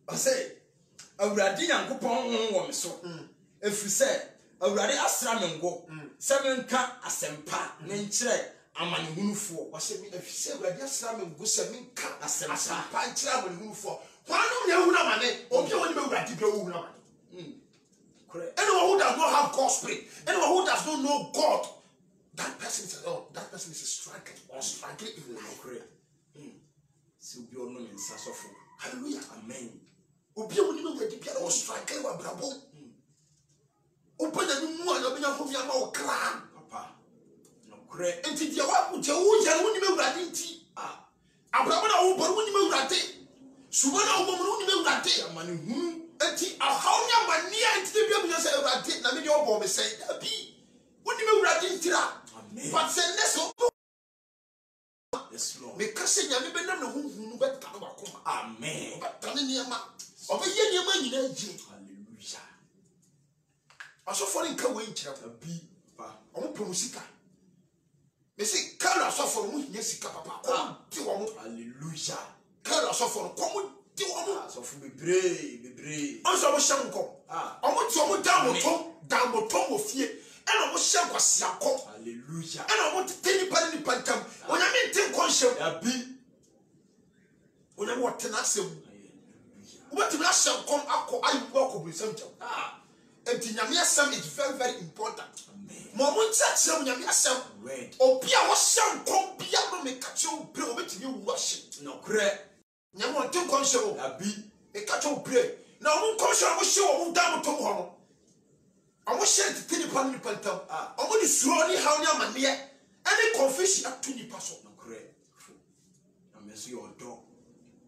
o se awurade yankopon ho wo me so efiri se awurade asra me ngo se me nka asempa ne nkire amanehunufo o se mi efiri se awurade asra me ngo se me nka asempa nkire amanehunufo kwano ne hu na mane obi woni be awurade be hu na mane correct anyone who does not have God's spirit, anyone who does not know God, that person is struggling or struggling in life. correct so bi ono me nsa sofo Hallelujah. amen Obi a woni me wadi bia o struggling wa brabo. Obi na ni mu a obi nya hofi ama o kra. papa no correct Enti dia wa ku je wo ya woni me wurade nti. Abrabo na wo bor woni me wurade. Subo na wo bor woni me wurade. amanehunu Enti ahawnya mania enti de bia me say wurade na me de obo me say abi. Woni me wurade ntira. amen But say neso yes lord me kase nyame be na no hunhunu be ta no akoma. amen Ta ne niam. Obe ye niam nyina ji. hallelujah Asofo nka we nkyira. abi pa Omo promusika. Me say kala asofo mu hinya sika papa. Ko ti wo mo. hallelujah Kala asofo ko mo ti wo mo. sofo bebre Onso mo hyem nko. Omo ti omo dan motom ofie. Eno mo hyem kwase akọ. hallelujah Eno mo teni pa ni pantam. Onyame ntin ko hyem. abi Onyame wotena asem. hallelujah What you shall come akọ ayu ko bu sem kyem. Enti nyame asem is very very important. amen Mo mo nkyerɛ nyame asem. word Obi a wo hyem kom bia no me ka kyerɛ obre obetimi wu ahye. no correct Nyame o tin kon hyɛ o. abi Me ka kyerɛ obre. Na wo kon hyɛ wo hyɛ wo dan mo tom ho no. Amo hyɛ tete ni pa ni pantam. Amo ni suro ni haw ni amane. Any confusion atu ni paso. no correct amen so your dog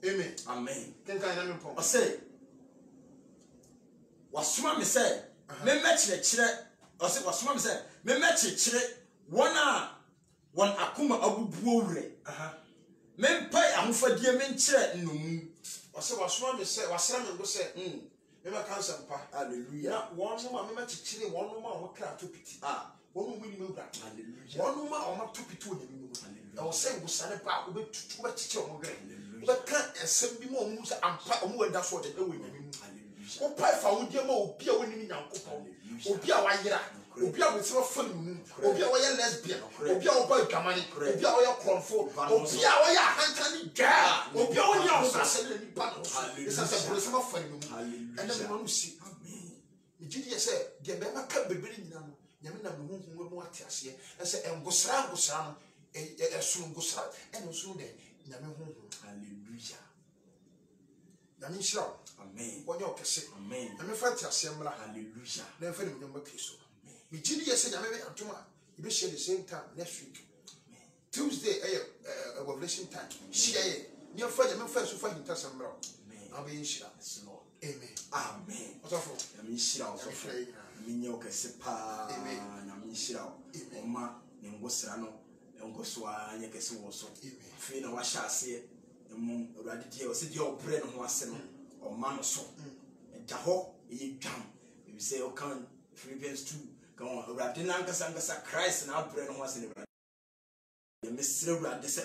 Amen. amen Kenka na me pon. o say wasoma me say me mechire o say wasoma me say me mechire wona won akoma abubuo wure me mpai ahofadie me nkyire nnomu O say wasoma me say wasra me go say me ma kansa mpa. hallelujah Na won no ma me ma chichire won no ma wo kra to piti. wɔn mu ni mu wura wɔn mu a wɔn ato pito wɔn mu ɛwɔ sɛ ngosane ba wɔbɛtutu wɔbɛkyekyɛ wɔn wɛrɛ wɔbɛka ɛsɛm bi ma wɔn mu sɛ ampa wɔn wɔ da so ɔde ɛwɔ nyame mu wɔpa fa wɔn deɛ ma obi a wɔnim nyankopɔn obi a wayera obi a wɔsɛ wɔfa ne mu obi a wɔyɛ lesbian obi a wɔbɔ adwamane obi a wɔyɛ krɔnfo obi a wɔyɛ ahantane dwaa obi a wɔnyɛ ahobrɛsɛ ne nipa no ɛsɛ sɛ borɔsɛm afa ne mu ɛnɛ mema no si megye deɛ sɛ deɛ bɛma ka bebree nyina no nyame nam ne honhom mu ate aseɛ ɛsɛ ngosra no ɛsoro ngosra ɛne nso dɛ nyame honhom hallelujah nyame nhyira wo amen wɔnyɛ ɔkɛse amen nyame fa te aseɛ mmra hallelujah na ɛmfa ne munyam bakri so megye deɛ sɛ nyame bɛyɛ atom a yɛbɛhyia the same time next week Tuesday ɛyɛ revelation time hyia yɛ nyɛmfa nyame mfa so fa hintasɛm mmra wo na wobɛyɛ nhyira amen amen ɔsɔfo nyame nhyira wo sɔfo nyame nyɛ ɔkɛse paa nyame nhyira wo ɔma ne ngosra no ngosoa nyɛ kɛse wɔ so afei na wahyɛ aseɛ mu awurade deɛ ɔsɛ deɛ ɔbrɛ ne ho ase no ɔma no so ɛda hɔ ɛyɛ dwam ebi sɛ ɔka Philippians 2 ka awurade na ankasa Christ na abrɛ ne ho ase ne awurade yɛmɛsrɛ awurade sɛ